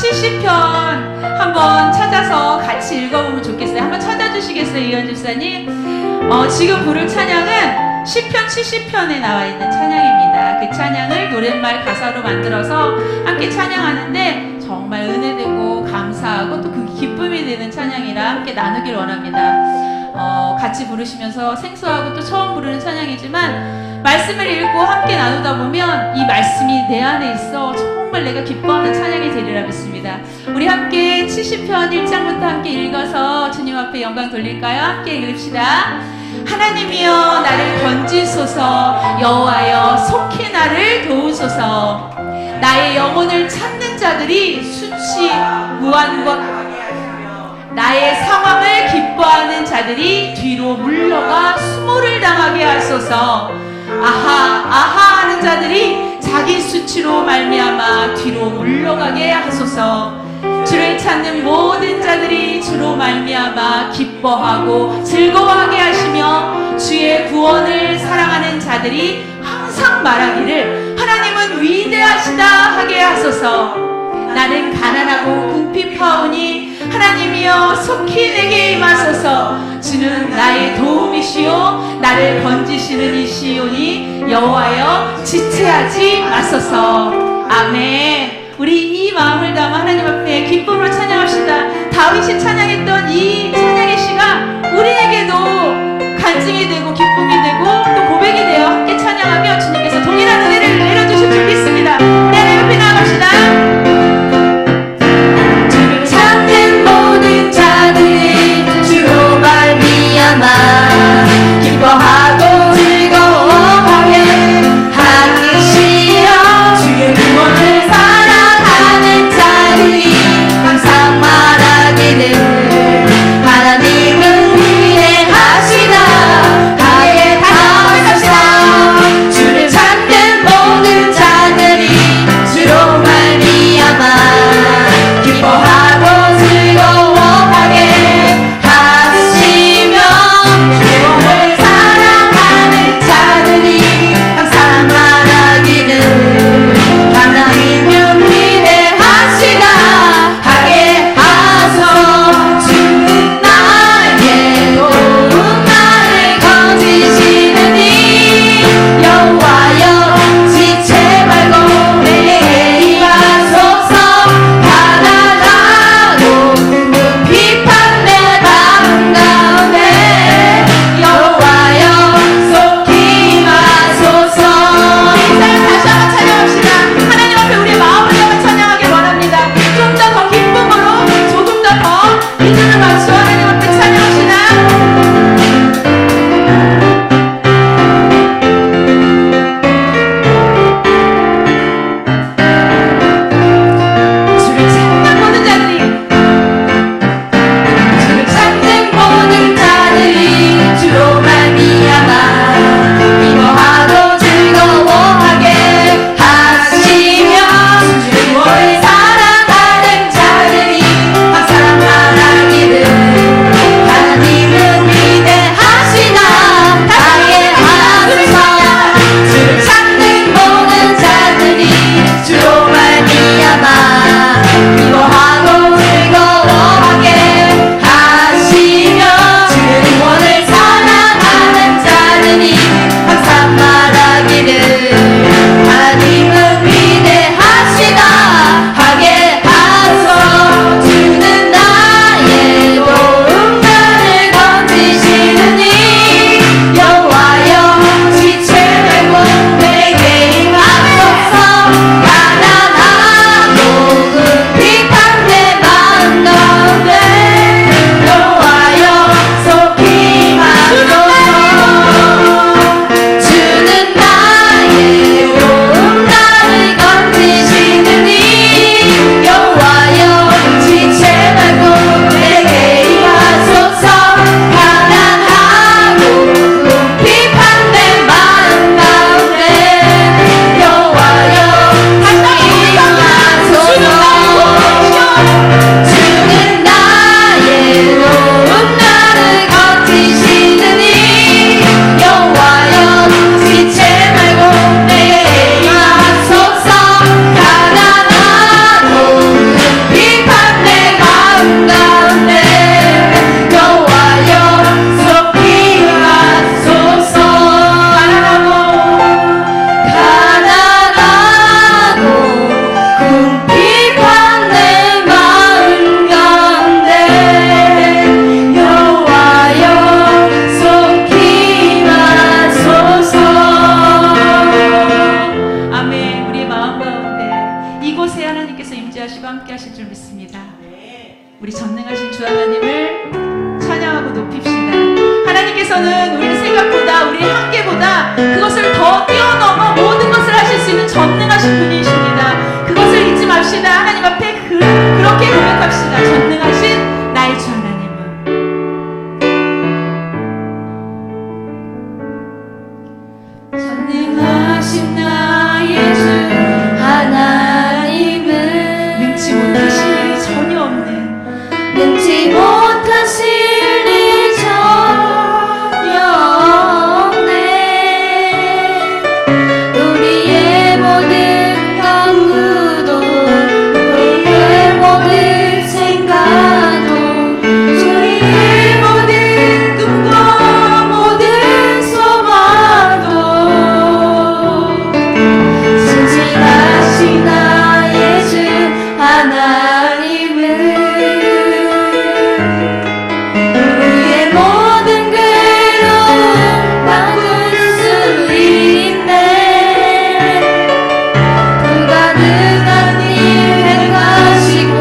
70편 한번 찾아서 같이 읽어보면 좋겠어요. 한번 찾아주시겠어요, 이현 집사님? 지금 부를 찬양은 시편 70편에 나와 있는 찬양입니다. 그 찬양을 노랫말 가사로 만들어서 함께 찬양하는데 정말 은혜되고 감사하고 또 그 기쁨이 되는 찬양이라 함께 나누길 원합니다. 같이 부르시면서 생소하고 또 처음 부르는 찬양이지만 말씀을 읽고 함께 나누다 보면 이 말씀이 내 안에 있어 정말 내가 기뻐하는 찬양이 되리라 믿습니다. 우리 함께 70편 1장부터 함께 읽어서 주님 앞에 영광 돌릴까요? 함께 읽읍시다. 하나님이여 나를 건지소서, 여호와여 속히 나를 도우소서. 나의 영혼을 찾는 자들이 수치 무한 것, 나의 상황을 기뻐하는 자들이 뒤로 물러가 수모를 당하게 하소서. 아하 아하 하는 자들이 자기 수치로 말미암아 뒤로 물러가게 하소서. 주를 찾는 모든 자들이 주로 말미암아 기뻐하고 즐거워하게 하시며 주의 구원을 사랑하는 자들이 항상 말하기를 하나님은 위대하시다 하게 하소서. 나는 가난하고 궁핍하오니 하나님이여 속히 내게 임하소서. 주는 나의 도움이시오 나를 건지시는 이시오니 여호와여 지체하지 마소서. 아멘. 우리 이 마음을 담아 하나님 앞에 기쁨으로 찬양합시다. 다윗이 찬양했던 이 찬양의 시가 우리에게도 간증이 되고 기쁨이 되고 또 고백이 되어 함께 찬양하며 주님께서 동일한 은혜를 내려주실 줄 믿습니다. 네, 옆에 나갑시다. 주를 찾는 모든 자들이 주로 말미암아 기뻐하고 즐거워하게 하시며 주의 구원을 사랑하는 자들이 항상 말하기를 하나님은 하실 줄 믿습니다. 우리 전능하신 주 하나님을 찬양하고 높입시다. 하나님께서는 우리 생각보다, 우리 한계보다 그것을 더 뛰어넘어 모든 것을 하실 수 있는 전능하신 분이십니다. 그것을 잊지 맙시다. 하나님 앞에 그렇게 고백합시다. 전능하신 나의 주 하나님은. 전능하신 나의 주 하나님은 능치 못하실 일이 전혀 없는, 능치 못하실 일 전혀 없네. 우리의 모든 간구도 우리의 모든 생각도 우리의 모든 꿈과 모든 소망도 신실하신 나의 주 하나님은 우리의 모든 괴로움 바꿀 수 있네. 불가능한 일 행하시고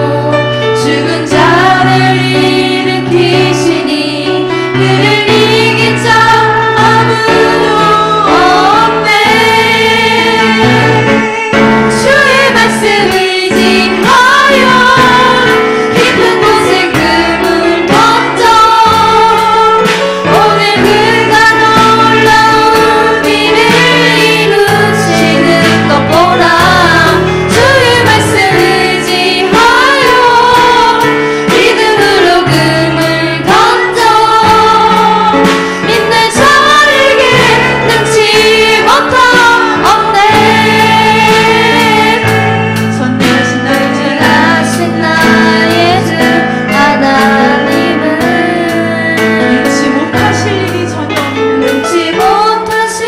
죽은 자를 일으키시니 그를 이긴 자 아무도 없네. 주의 말씀 의지하여 깊은 곳에 금을 던져 오늘 그가 놀라운 일을 이루시는 것 보라. 주의 말씀 의지하여 믿음으로 금을 던져 믿는 자에게 능치 못함 없네. 전능하신 나의 주 전능하신 나의 주 하나님은 능치 못하실 일이 전혀 없는, 능치 못하실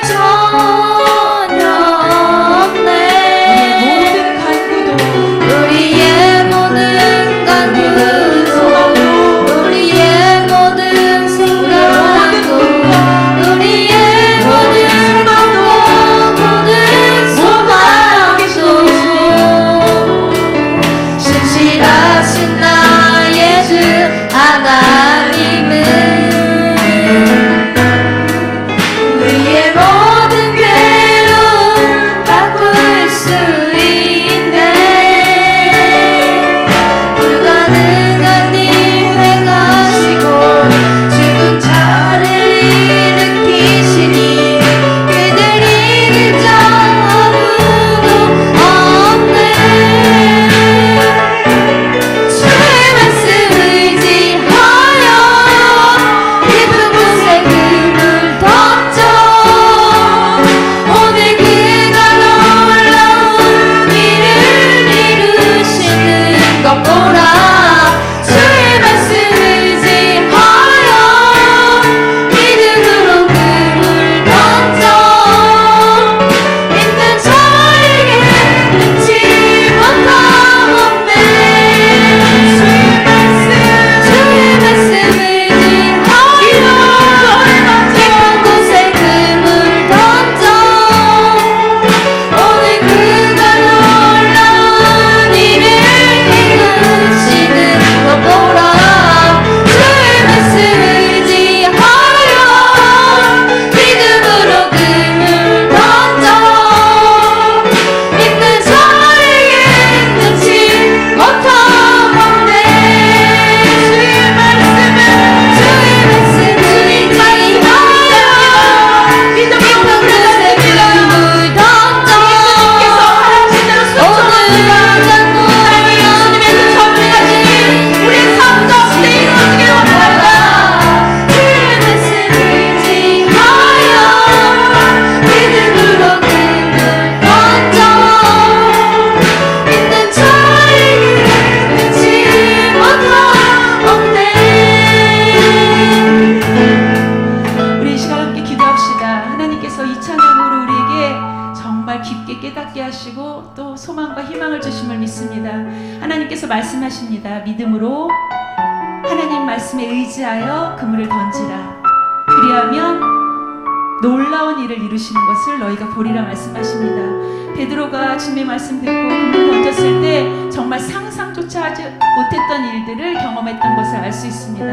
전혀 없네. 모든 간구도 우리의 모든 간구도 우리의 모든 생각도 우리의 모든 꿈도 모든 소망도 신실하신 나의 주 하나님은 우리의 모든 괴로움 바꿀 수 있네. 불가능한 일 행하시고 죽은 자를 일으키시니 그들 이길 자 아무도 없네. 주의 말씀 의지하여 깊은 곳에 금을 던져 오늘 그가 놀라운 일을 이루시는 것 보라. 주의 말씀 의지하여 믿음으로 금을 던져 믿는 자에게 능치 못함 없네. 주의 말씀 의지하여 깊은 곳에 금을 던져 오늘 그가 놀라운 일을 이루시는 것 보라. 주의 말씀 의지하여 믿음으로 금을 던져 믿는 자에게 능치 못함 없네. 주의 말씀 의지하여 깊은 곳에 금을 던져 오늘 그가 놀라운 우리의 삶 가운데 이루어지길 원합니다. 주의 말씀 의지하여 믿음으로 금을 던져 믿는 자에게 능치 못함 없네. 우리 이 시간 함께 기도합시다. 하나님께서 이 찬양으로 우리에게 정말 깊게 깨닫게 하시고 또 소망과 희망을 주심을 믿습니다. 하나님께서 말씀하십니다. 믿음으로 하나님 말씀에 의지하여 그물을 던지라. 그리하면 놀라운 일을 이루시는 것을 너희가 보리라 말씀하십니다. 베드로가 주님의 말씀 듣고 금을 던졌을 때 정말 상상조차 하지 못했던 일들을 경험했던 것을 알 수 있습니다.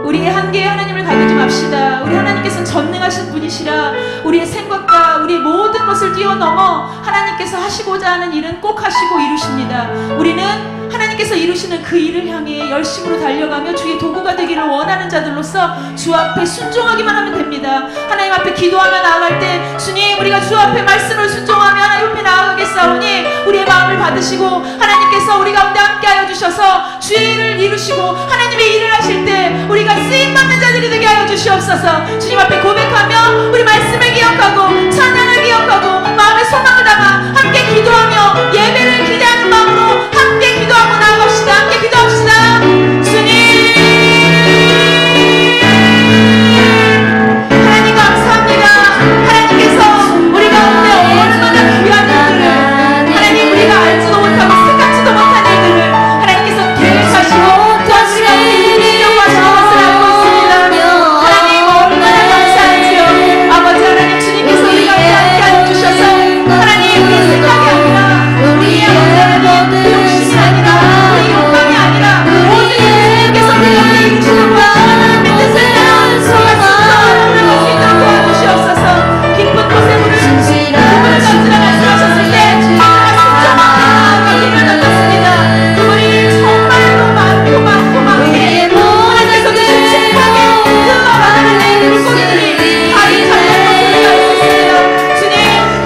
우리의 한계에 하나님을 가두지 맙시다. 우리 하나님께서는 전능하신 분이시라 우리의 생각과 우리의 모든 것을 뛰어넘어 하나님께서 하시고자 하는 일은 꼭 하시고 이루십니다. 우리는 하나님께서 이루시는 그 일을 향해 열심으로 달려가며 주의 도구가 되기를 원하는 자들로서 주 앞에 순종하기만 하면 됩니다. 하나님 앞에 기도하며 나아갈 때 주님 우리가 주 앞에 말씀을 순종하며 하나님 앞에 나아가겠사오니 우리의 마음을 받으시고 하나님께서 우리 가운데 함께하여 주셔서 주의 일을 이루시고 하나님의 일을 하실 때 우리가 쓰임받는 자들이 되게 하여 주시옵소서. 주님 앞에 고백하며 우리 말씀을 기억하고 찬양을 기억하고 마음의 소망을 담아 함께 기도하며 예배를 기대하는 마음으로 함께 기도하고 나아갑시다. 함께 기도합시다. 주님 하나님 감사합니다. 하나님께서 우리 가운데 얼마나 귀한 일들을 하나님 우리가 알지도 못하고 생각지도 못한 일들을 하나님께서 계획하시고 또 우리가 인정하시는 것을 알고 있습니다. 하나님 얼마나 감사하지요. 아버지 하나님 주님께서 우리 가운데 함께하여 주셔서 하나님 우리 생각이 아니라 우리의 모든 욕심이 아니라 우리 욕망이 아니라 모든 주님께서 우리 가운데 이루시는 하나님의 뜻을 순종하는 것을 수 있도록 도와주시옵소서. 깊은 곳에 물을 그물을 던지라 말씀하셨을 때 순종하는 힘을 던졌습니다. 그물이 정말로 많고 많게 하나님께서 주신 축복의 그 많은 물고기들이 다리 잘라서 쏠려 있습니다. 주님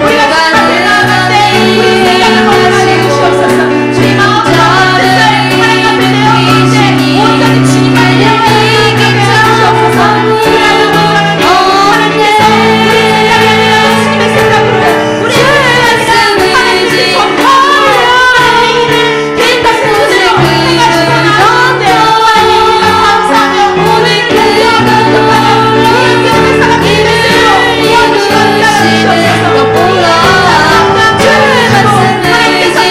우리가 주님을 나아갈 때 우리 생각을 거듭하게 해주시옵소서. 주님 마음과 뜻을 하나님 앞에 내어놓을 때 온전히 주님만 내어놓게 해주시옵소서. 하나님께서 우리 생각이 아니라 주님의 생각으로 우리 생각이 아니라 하나님의 전파를 하나님 개인까지 주시고 행하시고 나아가는데 하나님 우리가 감사하며 오늘 기도하며 이 기도의 사람들이 될 수 있도록 도와주시고 함께하여 주시옵소서. 주의 말씀 하나님께서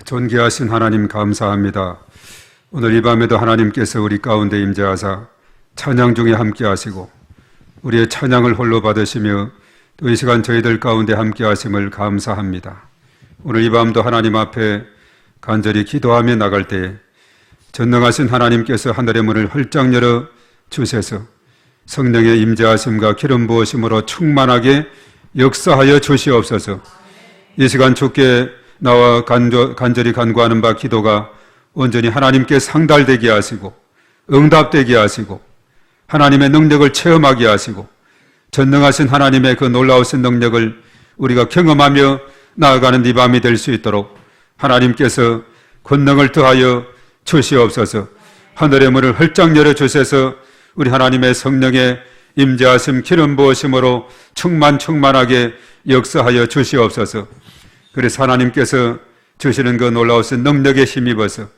존귀하신 하나님 감사합니다. 오늘 이 밤에도 하나님께서 우리 가운데 임재하사 찬양 중에 함께 하시고 우리의 찬양을 홀로 받으시며 또 이 시간 저희들 가운데 함께 하심을 감사합니다. 오늘 이 밤도 하나님 앞에 간절히 기도하며 나갈 때에 전능하신 하나님께서 하늘의 문을 활짝 열어 주셔서 성령의 임재하심과 기름 부으심으로 충만하게 역사하여 주시옵소서. 이 시간 주께 나와 간절히 간구하는 바 기도가 온전히 하나님께 상달되게 하시고 응답되게 하시고 하나님의 능력을 체험하게 하시고 전능하신 하나님의 그 놀라우신 능력을 우리가 경험하며 나아가는 이 밤이 될 수 있도록 하나님께서 권능을 더하여 주시옵소서. 하늘의 문을 활짝 열어주셔서 우리 하나님의 성령의 임재하심 기름 부으심으로 충만하게 역사하여 주시옵소서. 그래서 하나님께서 주시는 그 놀라우신 능력에 힘입어서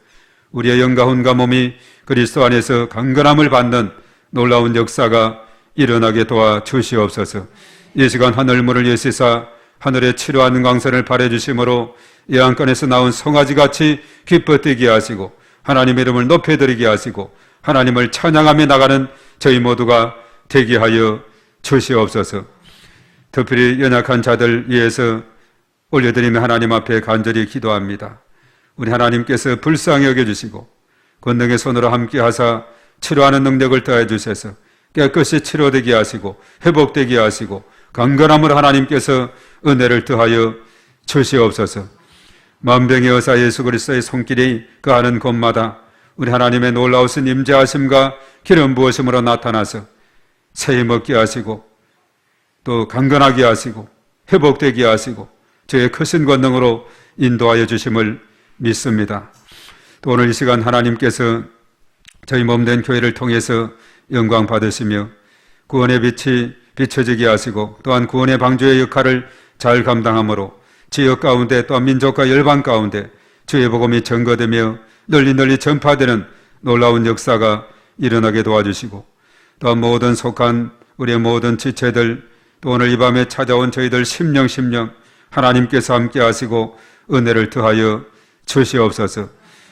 우리의 영과 혼과 몸이 그리스도 안에서 강건함을 받는 놀라운 역사가 일어나게 도와 주시옵소서. 이 시간 하늘문을 여시사 하늘의 치료하는 광선을 발해주심으로 이 안간에서 나온 송아지같이 기뻐 뛰게 하시고 하나님의 이름을 높여드리게 하시고 하나님을 찬양하며 나가는 저희 모두가 되게 하여 주시옵소서. 특별히 연약한 자들 위해서 올려드리며 하나님 앞에 간절히 기도합니다. 우리 하나님께서 불쌍히 여겨주시고 권능의 손으로 함께 하사 치료하는 능력을 더해 주셔서 깨끗이 치료되게 하시고 회복되게 하시고 강건함을 하나님께서 은혜를 더하여 주시옵소서. 만병의 의사 예수 그리스도의 손길이 그하는 곳마다 우리 하나님의 놀라우신 임재하심과 기름 부으심으로 나타나서 새 힘 얻게 하시고 또 강건하게 하시고 회복되게 하시고 저의 크신 권능으로 인도하여 주심을 믿습니다. 또 오늘 이 시간 하나님께서 저희 몸된 교회를 통해서 영광 받으시며 구원의 빛이 비춰지게 하시고 또한 구원의 방주의 역할을 잘 감당함으로 지역 가운데 또한 민족과 열방 가운데 주의 복음이 전거되며 널리 전파되는 놀라운 역사가 일어나게 도와주시고 또한 모든 속한 우리의 모든 지체들 또 오늘 이 밤에 찾아온 저희들 심령 하나님께서 함께 하시고 은혜를 더하여 주시옵소서.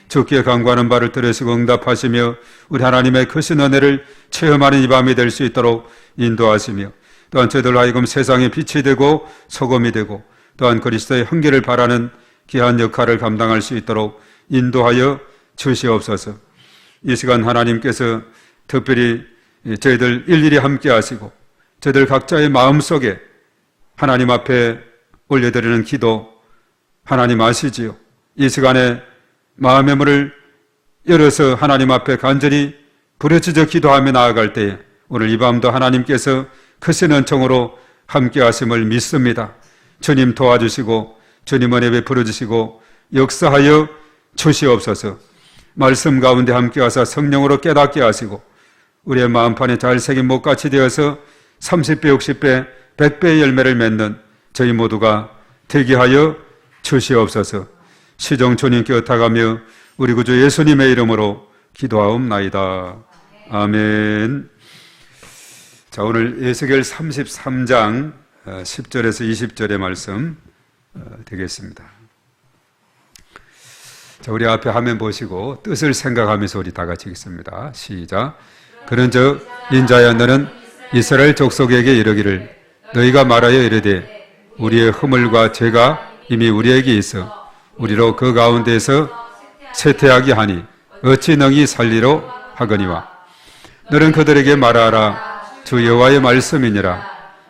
주께 간구하는 바를 들으시고 응답하시며 우리 하나님의 크신 은혜를 체험하는 이 밤이 될 수 있도록 인도하시며 또한 저희들 하여금 세상의 빛이 되고 소금이 되고 또한 그리스도의 흥기를 바라는 귀한 역할을 감당할 수 있도록 인도하여 주시옵소서. 이 시간 하나님께서 특별히 저희들 일일이 함께 하시고 저희들 각자의 마음속에 하나님 앞에 올려드리는 기도 하나님 아시지요. 이 시간에 마음의 문을 열어서 하나님 앞에 간절히 부르짖어 기도하며 나아갈 때에 오늘 이 밤도 하나님께서 크신 은총으로 함께 하심을 믿습니다. 주님 도와주시고 주님 은혜 베풀어 주시고 역사하여 주시옵소서. 말씀 가운데 함께 하사 성령으로 깨닫게 하시고 우리의 마음판에 잘 새긴 못같이 되어서 30배, 60배, 100배의 열매를 맺는 저희 모두가 되게 하여 주시옵소서. 시종 주님께 의탁하며 우리 구주 예수님의 이름으로 기도하옵나이다. 아멘. 자, 오늘 에스겔 33장 10절에서 20절의 말씀 되겠습니다. 자, 우리 앞에 화면 보시고 뜻을 생각하면서 우리 다 같이 읽습니다. 시작. 그런즉 인자야 너는 이스라엘 족속에게 이르기를 너희가 말하여 이르되 우리의 허물과 죄가 이미 우리에게 있어 우리로 그 가운데서 쇠퇴하게 하니 어찌 능히 살리로 하거니와 너는 그들에게 말하라 주 여호와의 말씀이니라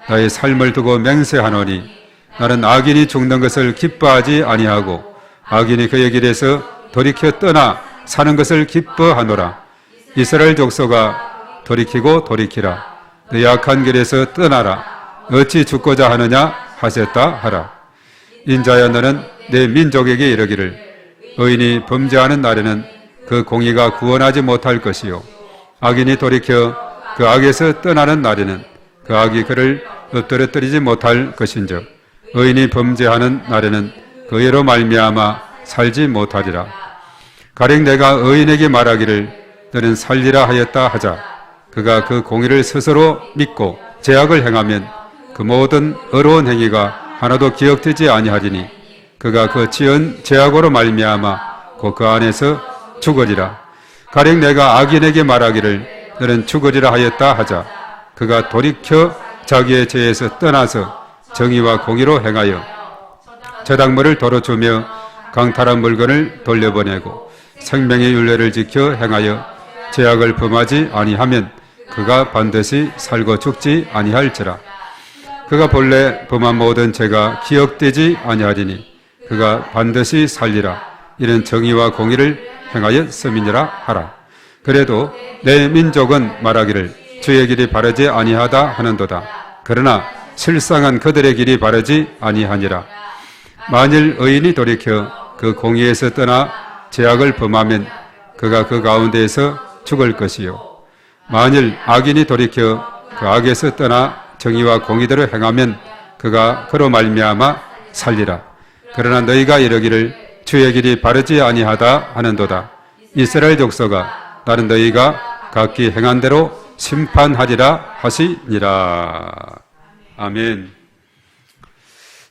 나의 삶을 두고 맹세하노니 나는 악인이 죽는 것을 기뻐하지 아니하고 악인이 그의 길에서 돌이켜 떠나 사는 것을 기뻐하노라. 이스라엘 족속아 돌이키고 돌이키라. 내 악한 길에서 떠나라. 어찌 죽고자 하느냐 하셨다 하라. 인자야 너는 내 민족에게 이르기를 의인이 범죄하는 날에는 그 공의가 구원하지 못할 것이요 악인이 돌이켜 그 악에서 떠나는 날에는 그 악이 그를 엎드러뜨리지 못할 것인즉 의인이 범죄하는 날에는 그 의로 말미암아 살지 못하리라. 가령 내가 의인에게 말하기를 너는 살리라 하였다 하자 그가 그 공의를 스스로 믿고 죄악을 행하면 그 모든 어려운 행위가 하나도 기억되지 아니하리니 그가 그 지은 죄악으로 말미암아 곧 그 안에서 죽으리라. 가령 내가 악인에게 말하기를 너는 죽으리라 하였다 하자 그가 돌이켜 자기의 죄에서 떠나서 정의와 공의로 행하여 저당물을 도로 주며 강탈한 물건을 돌려보내고 생명의 율례를 지켜 행하여 죄악을 범하지 아니하면 그가 반드시 살고 죽지 아니할지라. 그가 본래 범한 모든 죄가 기억되지 아니하리니 그가 반드시 살리라. 이는 정의와 공의를 행하였음이니라 하라. 그래도 내 민족은 말하기를 주의 길이 바르지 아니하다 하는도다. 그러나 실상은 그들의 길이 바르지 아니하니라. 만일 의인이 돌이켜 그 공의에서 떠나 죄악을 범하면 그가 그 가운데에서 죽을 것이요 만일 악인이 돌이켜 그 악에서 떠나 정의와 공의대로 행하면 그가 그로 말미암아 살리라. 그러나 너희가 이르기를 주의 길이 바르지 아니하다 하는도다. 이스라엘 족속아 나는 너희가 각기 행한 대로 심판하리라 하시니라. 아멘.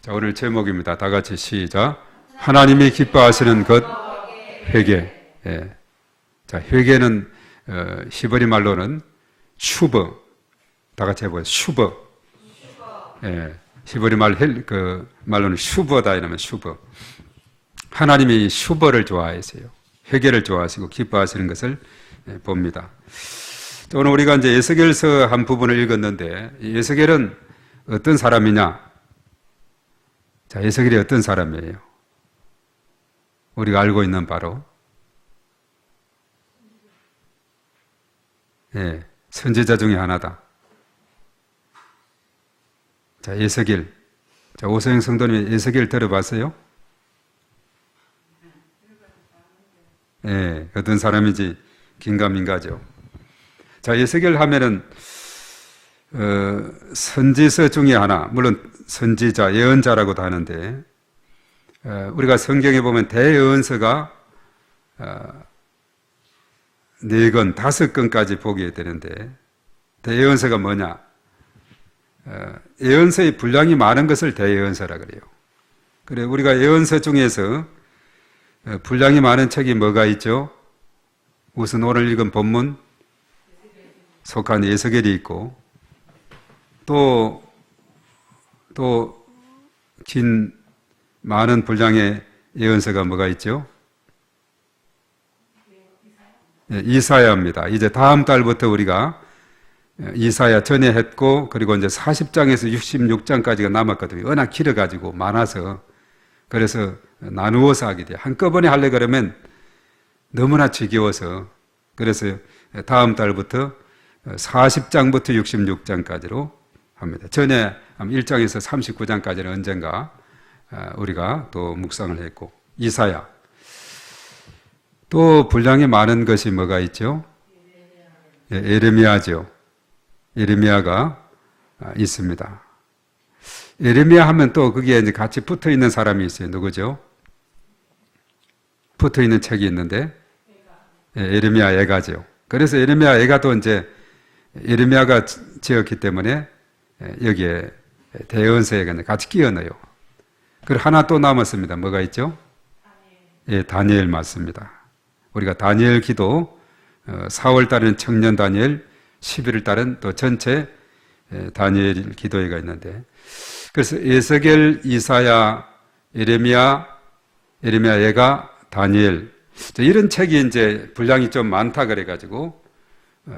자, 오늘 제목입니다. 다 같이 시작. 하나님이 기뻐하시는 것 회개. 예. 자, 회개는 히브리 말로는 슈버. 다 같이 해보세요. 슈버. 예. 히브리 말로는 슈버다 이러면 슈버. 하나님이 슈버를 좋아하세요. 회개를 좋아하시고 기뻐하시는 것을 봅니다. 오늘 우리가 이제 에스겔서 한 부분을 읽었는데, 에스겔은 어떤 사람이냐? 자, 에스겔이 어떤 사람이에요? 우리가 알고 있는 바로, 예, 선지자 중에 하나다. 자, 에스겔. 자, 오소영 성도님 에스겔 들어봤어요? 예, 어떤 사람인지 긴가민가죠. 자, 에스겔 하면은 선지서 중에 하나, 물론 선지자, 예언자라고도 하는데 우리가 성경에 보면 대예언서가 4권, 5권까지 보게 되는데 대예언서가 뭐냐? 예언서의 분량이 많은 것을 대예언서라 그래요. 그래 우리가 예언서 중에서 분량이 많은 책이 뭐가 있죠? 우선 오늘 읽은 본문 속한 에스겔이 있고 또 긴 많은 분량의 예언서가 뭐가 있죠? 이사야입니다. 이제 다음 달부터 우리가 이사야 전에 했고 그리고 이제 40장에서 66장까지가 남았거든요. 워낙 길어가지고 많아서 그래서 나누어서 하게 돼요. 한꺼번에 하려고 그러면 너무나 지겨워서 그래서 다음 달부터 40장부터 66장까지로 합니다. 전에 1장에서 39장까지는 언젠가 우리가 또 묵상을 했고 이사야 또 분량이 많은 것이 뭐가 있죠? 예레미야죠. 예레미야가 있습니다. 예레미야 하면 또 거기에 이제 같이 붙어 있는 사람이 있어요. 누구죠? 붙어 있는 책이 있는데 예레미야 애가죠. 그래서 예레미야 애가도 이제 예레미야가 지었기 때문에 여기에 대언서에 같이 끼워 넣어요. 그리고 하나 또 남았습니다. 뭐가 있죠? 예, 다니엘 맞습니다. 우리가 다니엘 기도 4월 달에는 청년 다니엘, 11월 달은 또 전체 다니엘 기도회가 있는데 그래서 에스겔, 이사야, 예레미야, 예가, 다니엘 이런 책이 이제 분량이 좀 많다 그래가지고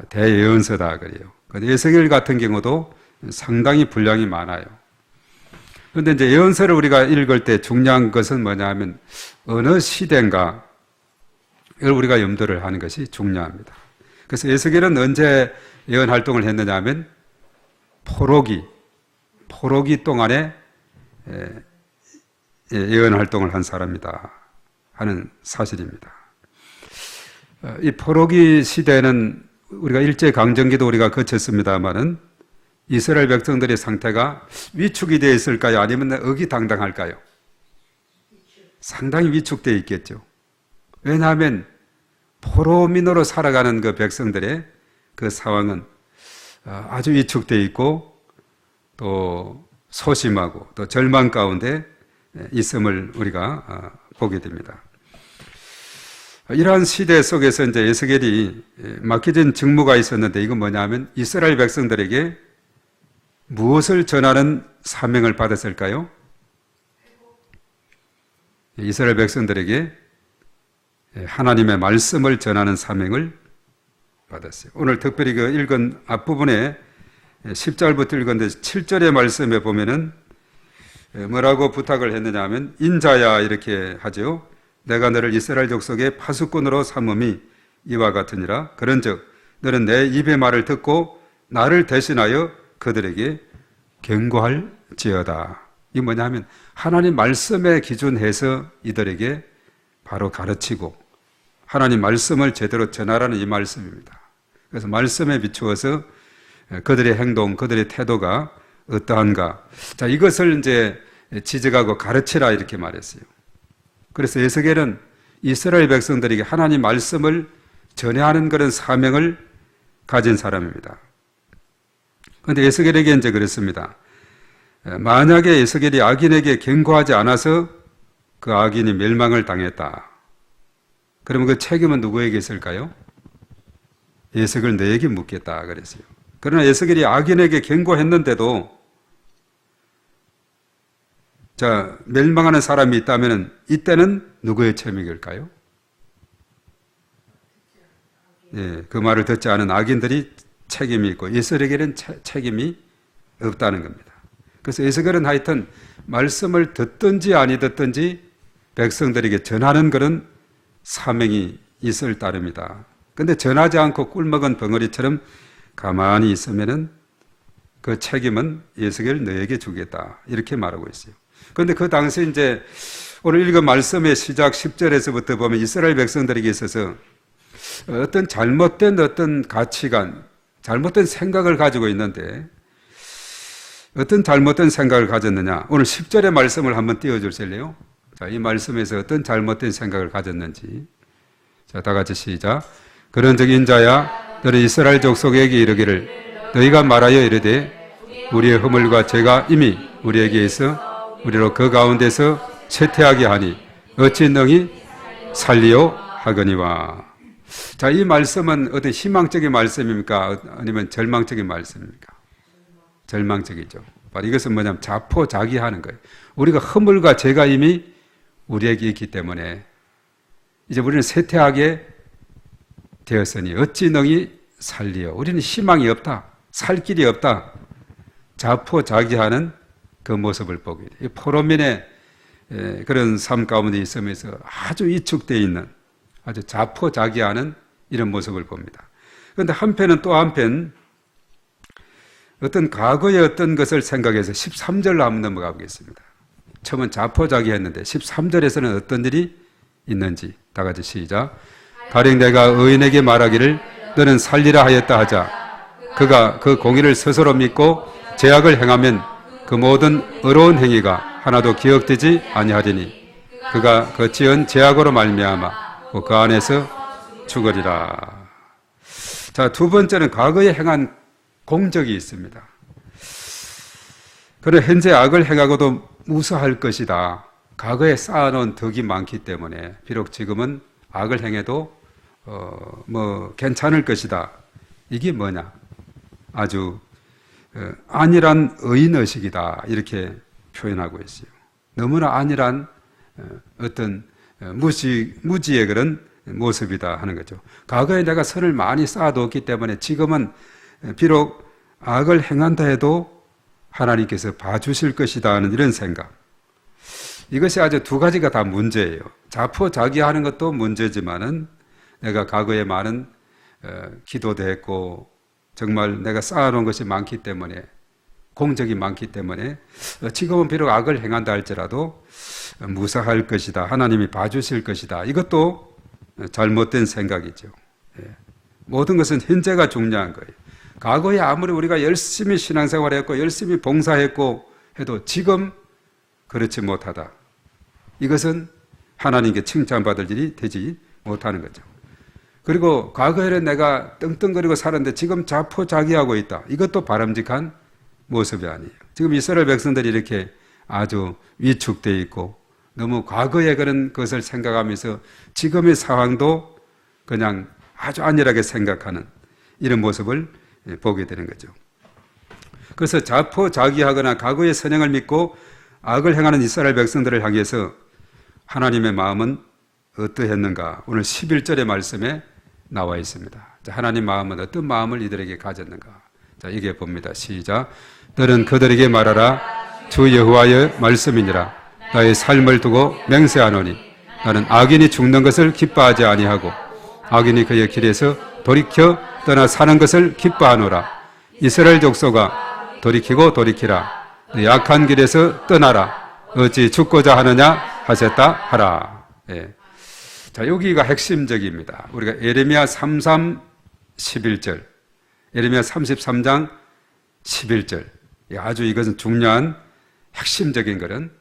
대예언서다 그래요. 에스겔 같은 경우도 상당히 분량이 많아요. 그런데 이제 예언서를 우리가 읽을 때 중요한 것은 뭐냐 하면 어느 시대인가 이걸 우리가 염두를 하는 것이 중요합니다. 그래서 에스겔은 언제 예언 활동을 했느냐 하면 포로기 동안에 예언 활동을 한 사람이다 하는 사실입니다. 이 포로기 시대는 우리가 일제강점기도 우리가 거쳤습니다마는 이스라엘 백성들의 상태가 위축이 되어 있을까요? 아니면 의기당당할까요? 상당히 위축되어 있겠죠. 왜냐하면 포로민으로 살아가는 그 백성들의 그 상황은 아주 위축되어 있고 또 소심하고 또 절망 가운데 있음을 우리가 보게 됩니다. 이러한 시대 속에서 이제 에스겔이 맡겨진 직무가 있었는데 이건 뭐냐면 이스라엘 백성들에게 무엇을 전하는 사명을 받았을까요? 이스라엘 백성들에게 하나님의 말씀을 전하는 사명을 받았어요. 오늘 특별히 그 읽은 앞부분에 10절부터 읽었는데 7절의 말씀에 보면은 뭐라고 부탁을 했느냐 하면 인자야 이렇게 하죠. 내가 너를 이스라엘 족속의 파수꾼으로 삼음이 이와 같으니라. 그런즉 너는 내 입의 말을 듣고 나를 대신하여 그들에게 경고할지어다. 이게 뭐냐 하면 하나님 말씀에 기준해서 이들에게 바로 가르치고 하나님 말씀을 제대로 전하라는 이 말씀입니다. 그래서 말씀에 비추어서 그들의 행동, 그들의 태도가 어떠한가. 자, 이것을 이제 지적하고 가르치라 이렇게 말했어요. 그래서 에스겔은 이스라엘 백성들에게 하나님 말씀을 전해하는 그런 사명을 가진 사람입니다. 그런데 에스겔에게 이제 그랬습니다. 만약에 에스겔이 악인에게 경고하지 않아서 그 악인이 멸망을 당했다. 그러면 그 책임은 누구에게 있을까요? 에스겔 너에게 묻겠다 그랬어요. 그러나 에스겔이 악인에게 경고했는데도 자, 멸망하는 사람이 있다면 이때는 누구의 책임일까요? 예, 그 말을 듣지 않은 악인들이 책임이 있고 에스겔에게는 책임이 없다는 겁니다. 그래서 에스겔은 하여튼 말씀을 듣든지 아니 듣든지 백성들에게 전하는 그런 사명이 있을 따름이다. 그런데 전하지 않고 꿀먹은 벙어리처럼 가만히 있으면은 그 책임은 에스겔 너에게 주겠다. 이렇게 말하고 있어요. 그런데 그 당시 이제 오늘 읽은 말씀의 시작 10절에서부터 보면 이스라엘 백성들에게 있어서 어떤 잘못된 어떤 가치관, 잘못된 생각을 가지고 있는데 어떤 잘못된 생각을 가졌느냐. 오늘 10절의 말씀을 한번 띄워주실래요? 자, 이 말씀에서 어떤 잘못된 생각을 가졌는지. 자, 다 같이 시작. 그런즉 인자야 너는 이스라엘 족속에게 이르기를 너희가 말하여 이르되 우리의 허물과 죄가 이미 우리에게 있어 우리로 그 가운데서 쇠퇴하게 하니 어찌 능히 살리요 하거니와. 자, 이 말씀은 어떤 희망적인 말씀입니까? 아니면 절망적인 말씀입니까? 절망적이죠. 바로 이것은 뭐냐면 자포자기하는 거예요. 우리가 허물과 죄가 이미 우리에게 있기 때문에 이제 우리는 쇠퇴하게 되었으니 어찌 능히 살리요. 우리는 희망이 없다. 살 길이 없다. 자포자기하는 그 모습을 보게 돼요. 포로민의 그런 삶 가운데 있으면서 아주 위축되어 있는 아주 자포자기하는 이런 모습을 봅니다. 그런데 한편은 또 한편 어떤 과거의 어떤 것을 생각해서 13절로 한번 넘어가 보겠습니다. 처음은 자포자기했는데 13절에서는 어떤 일이 있는지 다 같이 시작. 가령 내가 의인에게 말하기를 너는 살리라 하였다 하자 그가 그 공의를 스스로 믿고 죄악을 행하면 그 모든 어려운 행위가 하나도 기억되지 아니하리니 그가 그 지은 죄악으로 말미암아 그 안에서 죽으리라. 자, 두 번째는 과거에 행한 공적이 있습니다. 그래 현재 악을 행하고도 무사할 것이다. 과거에 쌓아놓은 덕이 많기 때문에 비록 지금은 악을 행해도 괜찮을 것이다. 이게 뭐냐? 아주 안일한 의인의식이다. 이렇게 표현하고 있어요. 너무나 안일한 어떤 무지의 그런 모습이다 하는 거죠. 과거에 내가 선을 많이 쌓아두었기 때문에 지금은 비록 악을 행한다 해도 하나님께서 봐주실 것이다 하는 이런 생각. 이것이 아주 두 가지가 다 문제예요. 자포자기하는 것도 문제지만은 내가 과거에 많은 기도도 했고 정말 내가 쌓아놓은 것이 많기 때문에 공적이 많기 때문에 지금은 비록 악을 행한다 할지라도 무사할 것이다. 하나님이 봐주실 것이다. 이것도 잘못된 생각이죠. 모든 것은 현재가 중요한 거예요. 과거에 아무리 우리가 열심히 신앙생활했고 열심히 봉사했고 해도 지금 그렇지 못하다. 이것은 하나님께 칭찬받을 일이 되지 못하는 거죠. 그리고 과거에는 내가 떵떵거리고 살았는데 지금 자포자기하고 있다. 이것도 바람직한 모습이 아니에요. 지금 이스라엘 백성들이 이렇게 아주 위축되어 있고 너무 과거의 그런 것을 생각하면서 지금의 상황도 그냥 아주 안일하게 생각하는 이런 모습을 보게 되는 거죠. 그래서 자포자기하거나 과거의 선행을 믿고 악을 행하는 이스라엘 백성들을 향해서 하나님의 마음은 어떠했는가? 오늘 11절의 말씀에 나와 있습니다. 자, 하나님 마음은 어떤 마음을 이들에게 가졌는가? 자, 이게 봅니다. 시작. 너는 그들에게 말하라. 주 여호와의 말씀이니라. 나의 삶을 두고 맹세하노니 나는 악인이 죽는 것을 기뻐하지 아니하고 악인이 그의 길에서 돌이켜 떠나 사는 것을 기뻐하노라. 이스라엘 족속아 돌이키고 돌이키라. 네 악한 길에서 떠나라. 어찌 죽고자 하느냐 하셨다 하라. 예. 자, 여기가 핵심적입니다. 우리가 예레미야 33, 11절, 예레미야 33장 11절, 아주 이것은 중요한 핵심적인 그런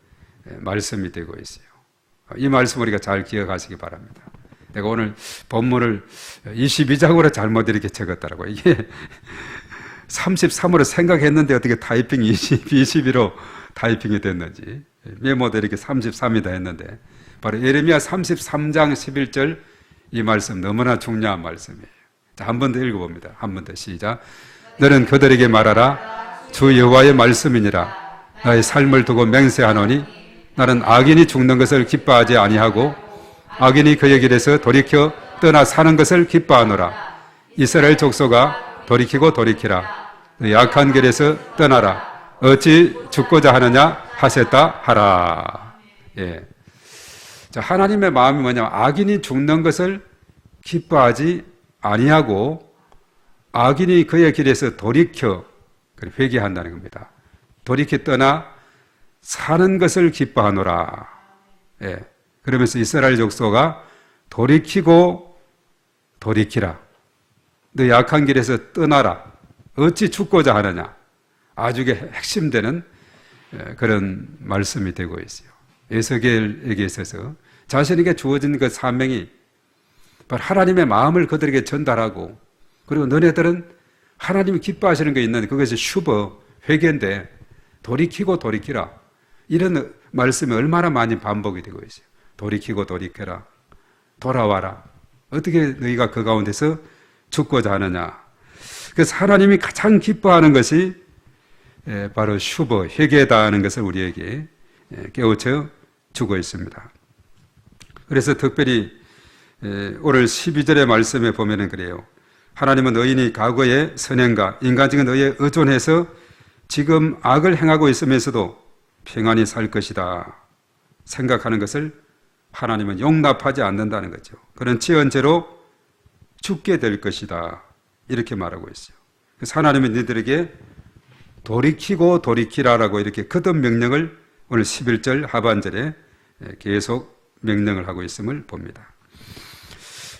말씀이 되고 있어요. 이 말씀 우리가 잘 기억하시기 바랍니다. 내가 오늘 본문을 22장으로 잘못 이렇게 적었다라고. 이게 33으로 생각했는데 어떻게 타이핑 22로 타이핑이 됐는지, 메모도 이렇게 33이다 했는데, 바로 예레미야 33장 11절 이 말씀 너무나 중요한 말씀이에요. 자, 한 번 더 읽어봅니다. 한 번 더 시작. 너는 그들에게 말하라. 주 여호와의 말씀이니라. 나의 삶을 두고 맹세하노니 나는 악인이 죽는 것을 기뻐하지 아니하고 악인이 그의 길에서 돌이켜 떠나 사는 것을 기뻐하노라. 이스라엘 족속아 돌이키고 돌이키라. 약한 길에서 떠나라. 어찌 죽고자 하느냐 하셨다 하라. 예. 자, 하나님의 마음이 뭐냐면 악인이 죽는 것을 기뻐하지 아니하고 악인이 그의 길에서 돌이켜 회개한다는 겁니다. 돌이켜 떠나 사는 것을 기뻐하노라. 예. 그러면서 이스라엘 족속아 돌이키고 돌이키라. 너 약한 길에서 떠나라. 어찌 죽고자 하느냐. 아주 핵심되는 그런 말씀이 되고 있어요. 에스겔에게 있어서 자신에게 주어진 그 사명이 바로 하나님의 마음을 그들에게 전달하고, 그리고 너네들은 하나님이 기뻐하시는 게 있는데 그것이 슈버, 회개인데 돌이키고 돌이키라. 이런 말씀이 얼마나 많이 반복이 되고 있어요. 돌이키고 돌이켜라. 돌아와라. 어떻게 너희가 그 가운데서 죽고자 하느냐. 그래서 하나님이 가장 기뻐하는 것이 바로 슈버, 회개다 하는 것을 우리에게 깨우쳐 주고 있습니다. 그래서 특별히 오늘 12절의 말씀에 보면은 그래요. 하나님은 의인이 과거의 선행과 인간적인 의에 의존해서 지금 악을 행하고 있으면서도 평안히 살 것이다 생각하는 것을 하나님은 용납하지 않는다는 거죠. 그런 지연죄로 죽게 될 것이다 이렇게 말하고 있어요. 그래서 하나님은 너희들에게 돌이키고 돌이키라라고 이렇게 거듭 명령을 오늘 11절 하반절에 계속 명령을 하고 있음을 봅니다.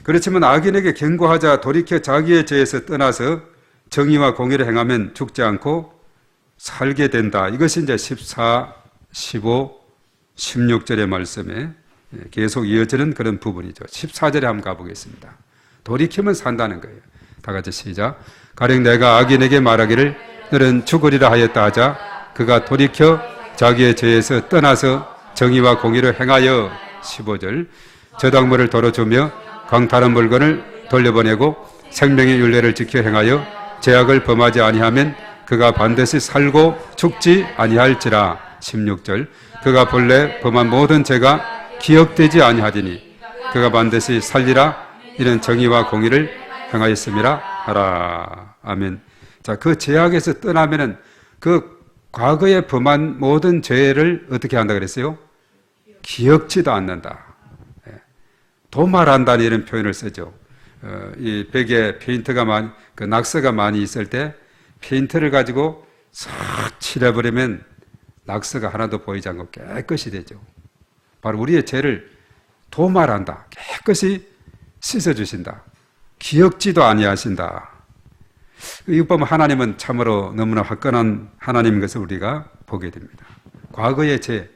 그렇지만 악인에게 경고하자 돌이켜 자기의 죄에서 떠나서 정의와 공의를 행하면 죽지 않고 살게 된다. 이것이 이제 14, 15, 16절의 말씀에 계속 이어지는 그런 부분이죠. 14절에 한번 가보겠습니다. 돌이키면 산다는 거예요. 다 같이 시작. 가령 내가 악인에게 말하기를 너는 죽으리라 하였다 하자 그가 돌이켜 자기의 죄에서 떠나서 정의와 공의를 행하여 15절 저당물을 덜어주며 강탈한 물건을 돌려보내고 생명의 율례를 지켜 행하여 죄악을 범하지 아니하면 그가 반드시 살고 죽지 아니할지라. 16절 그가 본래 범한 모든 죄가 기억되지 아니하리니 그가 반드시 살리라. 이는 정의와 공의를 행하였음이라 하라. 아멘. 자, 그 죄악에서 떠나면은 그 과거에 범한 모든 죄를 어떻게 한다 그랬어요? 기억지도 않는다. 도말한다는 이런 표현을 쓰죠. 이 벽에 페인트가 그 낙서가 많이 있을 때 페인트를 가지고 싹 칠해버리면 낙서가 하나도 보이지 않고 깨끗이 되죠. 바로 우리의 죄를 도말한다. 깨끗이 씻어주신다. 기억지도 아니하신다. 이거 보면 하나님은 참으로 너무나 화끈한 하나님인 것을 우리가 보게 됩니다. 과거의 죄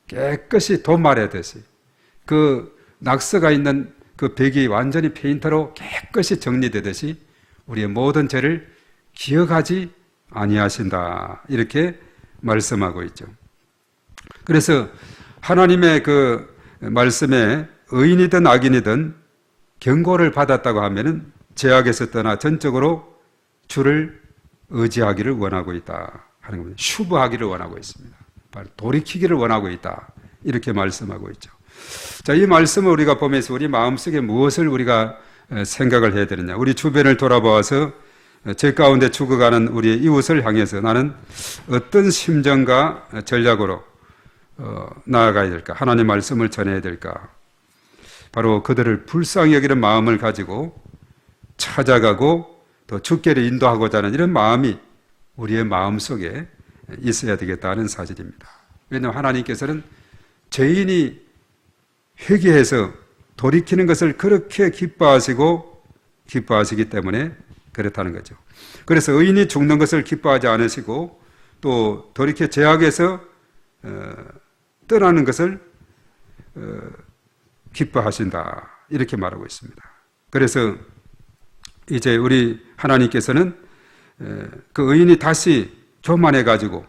깨끗이 도말하듯이 그 낙서가 있는 그 벽이 완전히 페인터로 깨끗이 정리되듯이 우리의 모든 죄를 기억하지 아니하신다. 이렇게 말씀하고 있죠. 그래서 하나님의 그 말씀에 의인이든 악인이든 경고를 받았다고 하면은 죄악에서 떠나 전적으로 주를 의지하기를 원하고 있다 하는 겁니다. 슈브하기를 원하고 있습니다. 바로 돌이키기를 원하고 있다. 이렇게 말씀하고 있죠. 자, 이 말씀을 우리가 보면서 우리 마음속에 무엇을 우리가 생각을 해야 되느냐. 우리 주변을 돌아보아서 제 가운데 죽어가는 우리의 이웃을 향해서 나는 어떤 심정과 전략으로 나아가야 될까? 하나님 말씀을 전해야 될까? 바로 그들을 불쌍히 여기는 마음을 가지고 찾아가고 또 죽게를 인도하고자 하는 이런 마음이 우리의 마음속에 있어야 되겠다는 사실입니다. 왜냐하면 하나님께서는 죄인이 회개해서 돌이키는 것을 그렇게 기뻐하시기 때문에 그렇다는 거죠. 그래서 의인이 죽는 것을 기뻐하지 않으시고 또 돌이켜 죄악에서 떠나는 것을 기뻐하신다 이렇게 말하고 있습니다. 그래서 이제 우리 하나님께서는 그 의인이 다시 교만해 가지고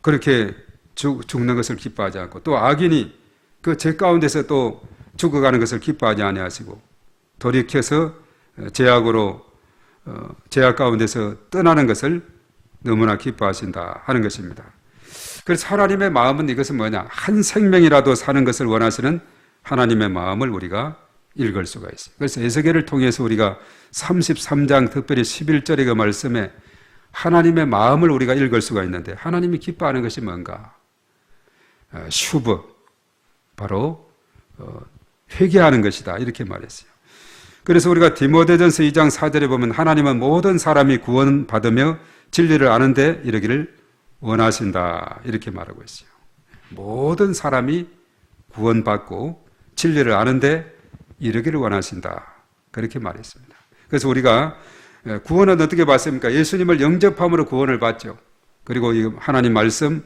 그렇게 죽는 것을 기뻐하지 않고 또 악인이 그 죄 가운데서 또 죽어가는 것을 기뻐하지 아니하시고 돌이켜서 죄악 가운데서 떠나는 것을 너무나 기뻐하신다 하는 것입니다. 그래서 하나님의 마음은 이것은 뭐냐? 한 생명이라도 사는 것을 원하시는 하나님의 마음을 우리가 읽을 수가 있어요. 그래서 에스겔을 통해서 우리가 33장 특별히 11절의 그 말씀에 하나님의 마음을 우리가 읽을 수가 있는데 하나님이 기뻐하는 것이 뭔가? 슈브, 바로 회개하는 것이다 이렇게 말했어요. 그래서 우리가 디모데전서 2장 4절에 보면 하나님은 모든 사람이 구원받으며 진리를 아는데 이르기를 원하신다 이렇게 말하고 있어요. 모든 사람이 구원받고 진리를 아는데 이르기를 원하신다 그렇게 말했습니다. 그래서 우리가 구원은 어떻게 받습니까? 예수님을 영접함으로 구원을 받죠. 그리고 이 하나님 말씀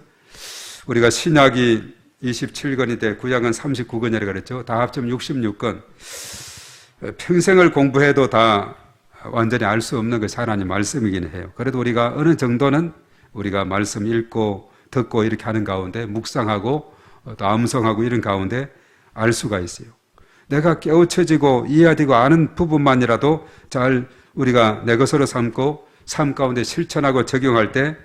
우리가 신약이 27권인데 구약은 39권이라고 그랬죠. 다 합치면 66권. 평생을 공부해도 다 완전히 알 수 없는 것이 하나님 말씀이긴 해요. 그래도 우리가 어느 정도는 우리가 말씀 읽고 듣고 이렇게 하는 가운데 묵상하고 또 암송하고 이런 가운데 알 수가 있어요. 내가 깨우쳐지고 이해되고 아는 부분만이라도 잘 우리가 내 것으로 삼고 삶 가운데 실천하고 적용할 때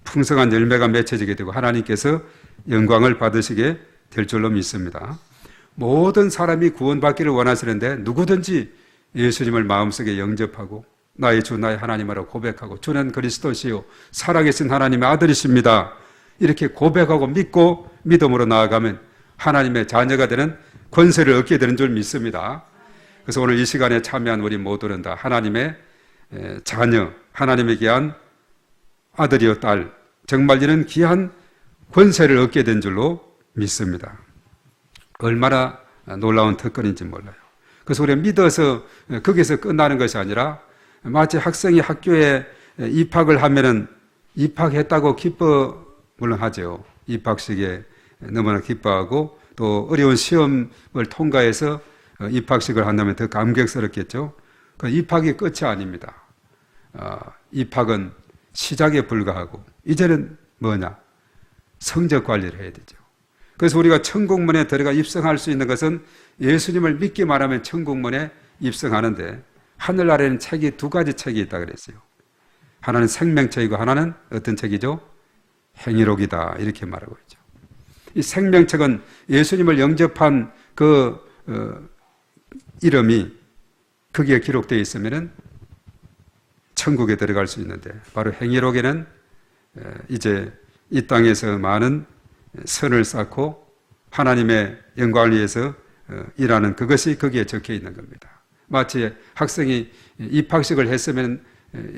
풍성한 열매가 맺혀지게 되고 하나님께서 영광을 받으시게 될 줄로 믿습니다. 모든 사람이 구원받기를 원하시는데 누구든지 예수님을 마음속에 영접하고 나의 주 나의 하나님이라고 고백하고 주는 그리스도시요 살아계신 하나님의 아들이십니다. 이렇게 고백하고 믿고 믿음으로 나아가면 하나님의 자녀가 되는 권세를 얻게 되는 줄 믿습니다. 그래서 오늘 이 시간에 참여한 우리 모두는 다 하나님의 자녀, 하나님의 귀한 아들이요 딸, 정말 이런 귀한 권세를 얻게 된 줄로 믿습니다. 얼마나 놀라운 특권인지 몰라요. 그래서 우리가 믿어서 거기서 끝나는 것이 아니라 마치 학생이 학교에 입학을 하면은 입학했다고 물론 하죠. 입학식에 너무나 기뻐하고 또 어려운 시험을 통과해서 입학식을 한다면 더 감격스럽겠죠. 그 입학이 끝이 아닙니다. 입학은 시작에 불과하고 이제는 뭐냐? 성적 관리를 해야 되죠. 그래서 우리가 천국문에 들어가 입성할 수 있는 것은 예수님을 믿기만 하면 천국문에 입성하는데 하늘나라에는 책이 두 가지 책이 있다 그랬어요. 하나는 생명책이고 하나는 어떤 책이죠? 행위록이다 이렇게 말하고 있죠. 이 생명책은 예수님을 영접한 그 이름이 거기에 기록되어 있으면은 천국에 들어갈 수 있는데 바로 행위록에는 이제 이 땅에서 많은 선을 쌓고 하나님의 영광을 위해서 일하는 그것이 거기에 적혀 있는 겁니다. 마치 학생이 입학식을 했으면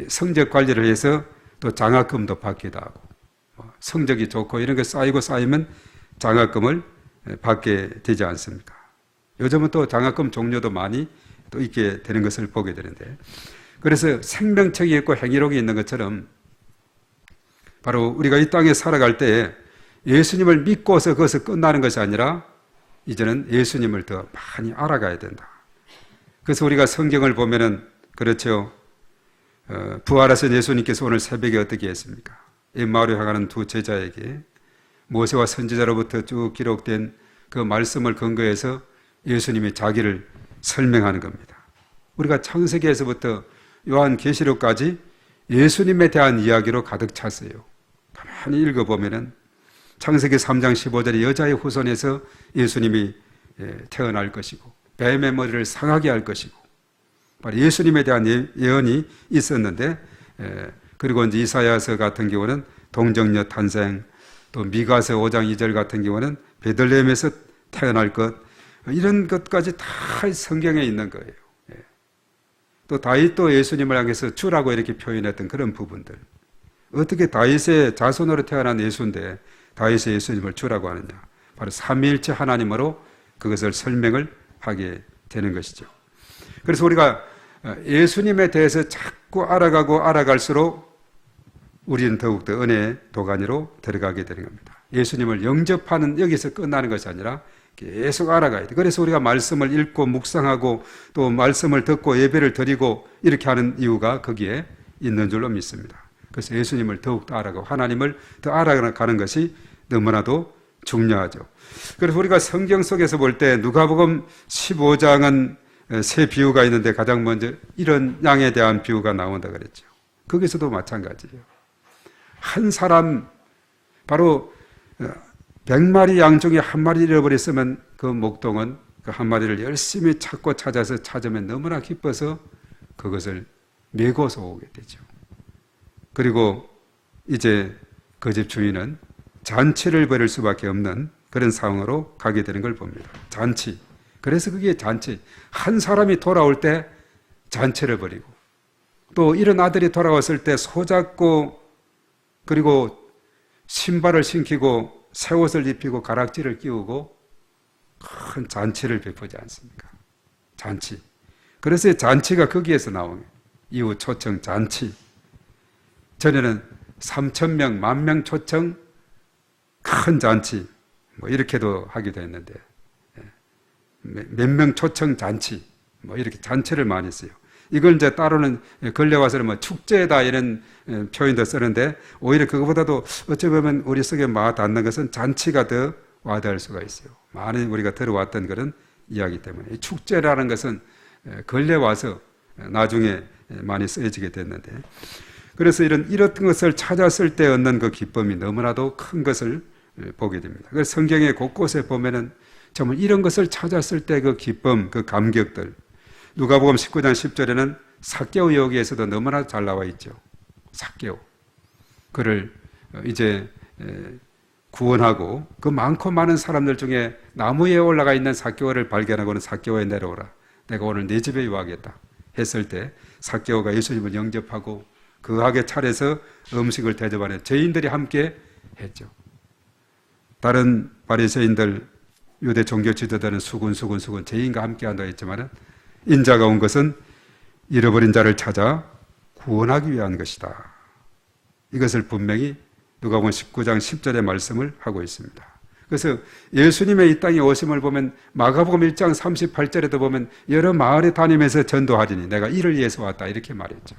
성적 관리를 해서 또 장학금도 받기도 하고 성적이 좋고 이런 게 쌓이면 장학금을 받게 되지 않습니까? 요즘은 또 장학금 종류도 많이 또 있게 되는 것을 보게 되는데 그래서 생명책이 있고 행위록이 있는 것처럼 바로 우리가 이 땅에 살아갈 때 예수님을 믿고서 거기서 끝나는 것이 아니라 이제는 예수님을 더 많이 알아가야 된다. 그래서 우리가 성경을 보면은 그렇죠. 부활하신 예수님께서 오늘 새벽에 어떻게 했습니까? 엠마오로 향하는 두 제자에게 모세와 선지자로부터 쭉 기록된 그 말씀을 근거해서 예수님이 자기를 설명하는 겁니다. 우리가 창세기에서부터 요한계시록까지 예수님에 대한 이야기로 가득 찼어요. 가만히 읽어보면은 창세기 3장 15절에 여자의 후손에서 예수님이 태어날 것이고 뱀의 머리를 상하게 할 것이고 바로 예수님에 대한 예언이 있었는데 그리고 이제 이사야서 같은 경우는 동정녀 탄생 또 미가서 5장 2절 같은 경우는 베들레헴에서 태어날 것 이런 것까지 다 성경에 있는 거예요. 또 다윗도 예수님을 향해서 주라고 이렇게 표현했던 그런 부분들 어떻게 다윗의 자손으로 태어난 예수인데 다윗의 예수님을 주라고 하느냐 바로 삼위일체 하나님으로 그것을 설명을 하게 되는 것이죠. 그래서 우리가 예수님에 대해서 자꾸 알아가고 알아갈수록 우리는 더욱더 은혜의 도가니로 들어가게 되는 겁니다. 예수님을 영접하는 여기서 끝나는 것이 아니라 계속 알아가야 돼. 그래서 우리가 말씀을 읽고 묵상하고 또 말씀을 듣고 예배를 드리고 이렇게 하는 이유가 거기에 있는 줄로 믿습니다. 그래서 예수님을 더욱더 알아가고 하나님을 더 알아가는 것이 너무나도 중요하죠. 그래서 우리가 성경 속에서 볼 때 누가복음 15장은 세 비유가 있는데 가장 먼저 이런 양에 대한 비유가 나온다 그랬죠. 거기서도 마찬가지예요. 한 사람 바로 100마리 양 중에 한 마리 잃어버렸으면 그 목동은 그 한 마리를 열심히 찾고 찾아서 찾으면 너무나 기뻐서 그것을 메고서 오게 되죠. 그리고 이제 그 집 주인은 잔치를 벌일 수밖에 없는 그런 상황으로 가게 되는 걸 봅니다. 잔치. 그래서 그게 잔치. 한 사람이 돌아올 때 잔치를 벌이고 또 이런 아들이 돌아왔을 때 손잡고 그리고 신발을 신기고 새 옷을 입히고 가락지를 끼우고 큰 잔치를 베푸지 않습니까? 잔치. 그래서 잔치가 거기에서 나오는 이후 초청 잔치. 전에는 3,000명, 10,000명 초청 큰 잔치 뭐 이렇게도 하기도 했는데 몇 명 초청 잔치 뭐 이렇게 잔치를 많이 써요. 이걸 이제 따로는 근래 와서는 뭐 축제다 이런 표현도 쓰는데 오히려 그거보다도 어찌 보면 우리 속에 닿는 것은 잔치가 더 와닿을 수가 있어요. 많이 우리가 들어왔던 그런 이야기 때문에 이 축제라는 것은 근래 와서 나중에 많이 쓰여지게 됐는데 그래서 이런 것을 찾았을 때 얻는 그 기쁨이 너무나도 큰 것을 보게 됩니다. 그래서 성경의 곳곳에 보면은 정말 이런 것을 찾았을 때 그 기쁨, 그 감격들 누가복음 19장 10절에는 삭개오 이야기에서도 너무나 잘 나와 있죠. 삭개오. 그를 이제 구원하고 그 많고 많은 사람들 중에 나무 위에 올라가 있는 삭개오를 발견하고는 삭개오에 내려오라. 내가 오늘 네 집에 유하겠다. 했을 때 삭개오가 예수님을 영접하고 거하게 차려서 음식을 대접하는 죄인들이 함께 했죠. 다른 바리새인들 유대 종교 지도자는 수군 죄인과 함께 한다 했지만 인자가 온 것은 잃어버린 자를 찾아 구원하기 위한 것이다. 이것을 분명히 누가복음 19장 10절의 말씀을 하고 있습니다. 그래서 예수님의 이 땅에 오심을 보면 마가복음 1장 38절에도 보면 여러 마을에 다니면서 전도하리니 내가 이를 위해서 왔다 이렇게 말했죠.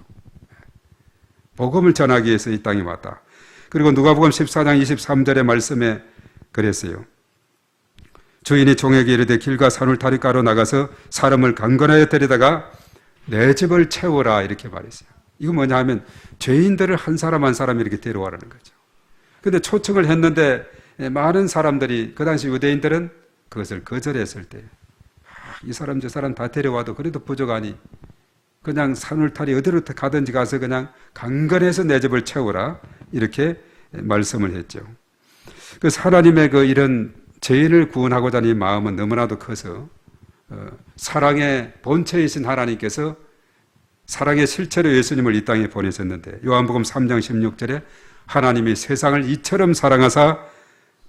복음을 전하기 위해서 이 땅에 왔다. 그리고 누가복음 14장 23절의 말씀에 그랬어요. 주인이 종에게 이르되 길과 산울타리가로 나가서 사람을 강건하여 데리다가 내 집을 채우라 이렇게 말했어요. 이거 뭐냐 하면 죄인들을 한 사람 한 사람 이렇게 데려와라는 거죠. 그런데 초청을 했는데 많은 사람들이 그 당시 유대인들은 그것을 거절했을 때 이 사람 저 사람 다 데려와도 그래도 부족하니 그냥 산울타리 어디로 가든지 가서 그냥 강건해서 내 집을 채우라 이렇게 말씀을 했죠. 그 하나님의 그 이런 죄인을 구원하고자 하는 마음은 너무나도 커서 사랑의 본체이신 하나님께서 사랑의 실체로 예수님을 이 땅에 보내셨는데 요한복음 3장 16절에 하나님이 세상을 이처럼 사랑하사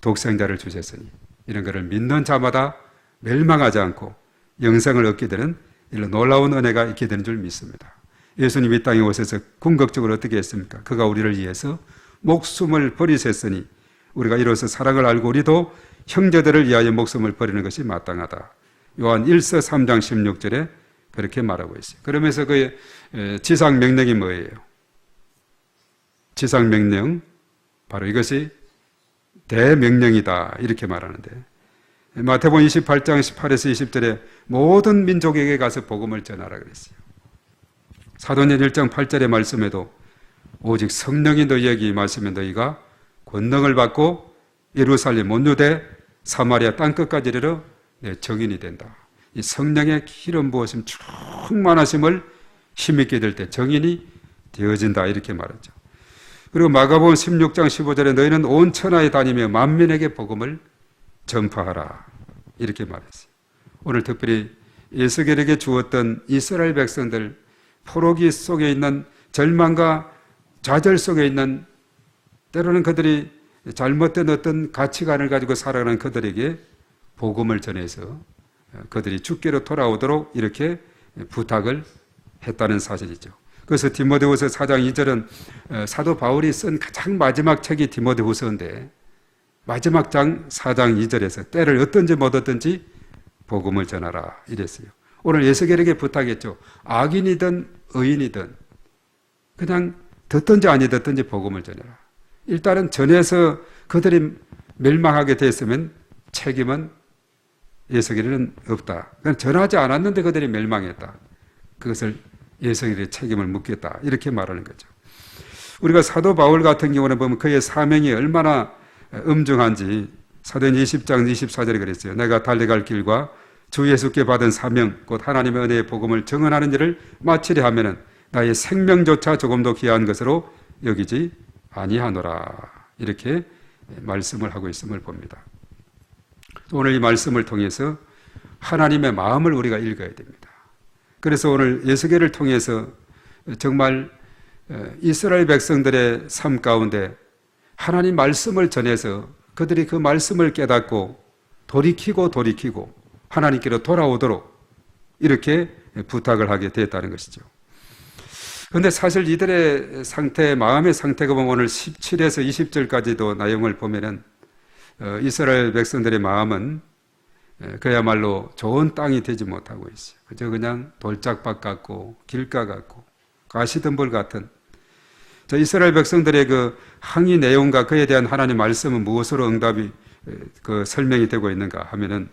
독생자를 주셨으니 이런 것을 믿는 자마다 멸망하지 않고 영생을 얻게 되는 이런 놀라운 은혜가 있게 되는 줄 믿습니다. 예수님이 이 땅에 오셔서 궁극적으로 어떻게 했습니까? 그가 우리를 위해서 목숨을 버리셨으니 우리가 이로써 사랑을 알고 우리도 형제들을 위하여 목숨을 버리는 것이 마땅하다. 요한 1서 3장 16절에 그렇게 말하고 있어요. 그러면서 그 지상명령이 뭐예요? 지상명령 바로 이것이 대명령이다 이렇게 말하는데 마태복음 28장 18에서 20절에 모든 민족에게 가서 복음을 전하라 그랬어요. 사도행전 1장 8절의 말씀에도 오직 성령이 너희에게 임하시면 너희가 권능을 받고 예루살렘 온 유대 사마리아 땅끝까지 이르러 내 증인이 된다. 이 성령의 기름 부으심 충만하심을 힘있게 될 때 증인이 되어진다 이렇게 말하죠. 그리고 마가복음 16장 15절에 너희는 온 천하에 다니며 만민에게 복음을 전파하라 이렇게 말했어요. 오늘 특별히 예수께로게 주었던 이스라엘 백성들 포로기 속에 있는 절망과 좌절 속에 있는 때로는 그들이 잘못된 어떤 가치관을 가지고 살아가는 그들에게 복음을 전해서 그들이 주께로 돌아오도록 이렇게 부탁을 했다는 사실이죠. 그래서 디모데후서 4장 2절은 사도 바울이 쓴 가장 마지막 책이 디모데후서인데 마지막 장 4장 2절에서 때를 어떤지 못 얻든지 복음을 전하라 이랬어요. 오늘 예수계에게 부탁했죠. 악인이든 의인이든 그냥 듣든지 아니 듣든지 복음을 전해라. 일단은 전해서 그들이 멸망하게 됐으면 책임은 예수계에는 없다. 그냥 전하지 않았는데 그들이 멸망했다. 그것을 예수계에 책임을 묻겠다. 이렇게 말하는 거죠. 우리가 사도 바울 같은 경우는 보면 그의 사명이 얼마나 엄중한지 사도행 20장 24절에 그랬어요. 내가 달려갈 길과 주 예수께 받은 사명 곧 하나님의 은혜의 복음을 증언하는 일을 마치려 하면은 나의 생명조차 조금도 귀한 것으로 여기지 아니하노라. 이렇게 말씀을 하고 있음을 봅니다. 오늘 이 말씀을 통해서 하나님의 마음을 우리가 읽어야 됩니다. 그래서 오늘 예수계를 통해서 정말 이스라엘 백성들의 삶 가운데 하나님 말씀을 전해서 그들이 그 말씀을 깨닫고 돌이키고 하나님께로 돌아오도록 이렇게 부탁을 하게 됐다는 것이죠. 그런데 사실 이들의 상태, 마음의 상태가 보면 오늘 17에서 20절까지도 내용을 보면은 이스라엘 백성들의 마음은 그야말로 좋은 땅이 되지 못하고 있어요. 그저 그냥 돌짝밭 같고 길가 같고 가시덤불 같은 저 이스라엘 백성들의 그 항의 내용과 그에 대한 하나님 말씀은 무엇으로 응답이 그 설명이 되고 있는가 하면은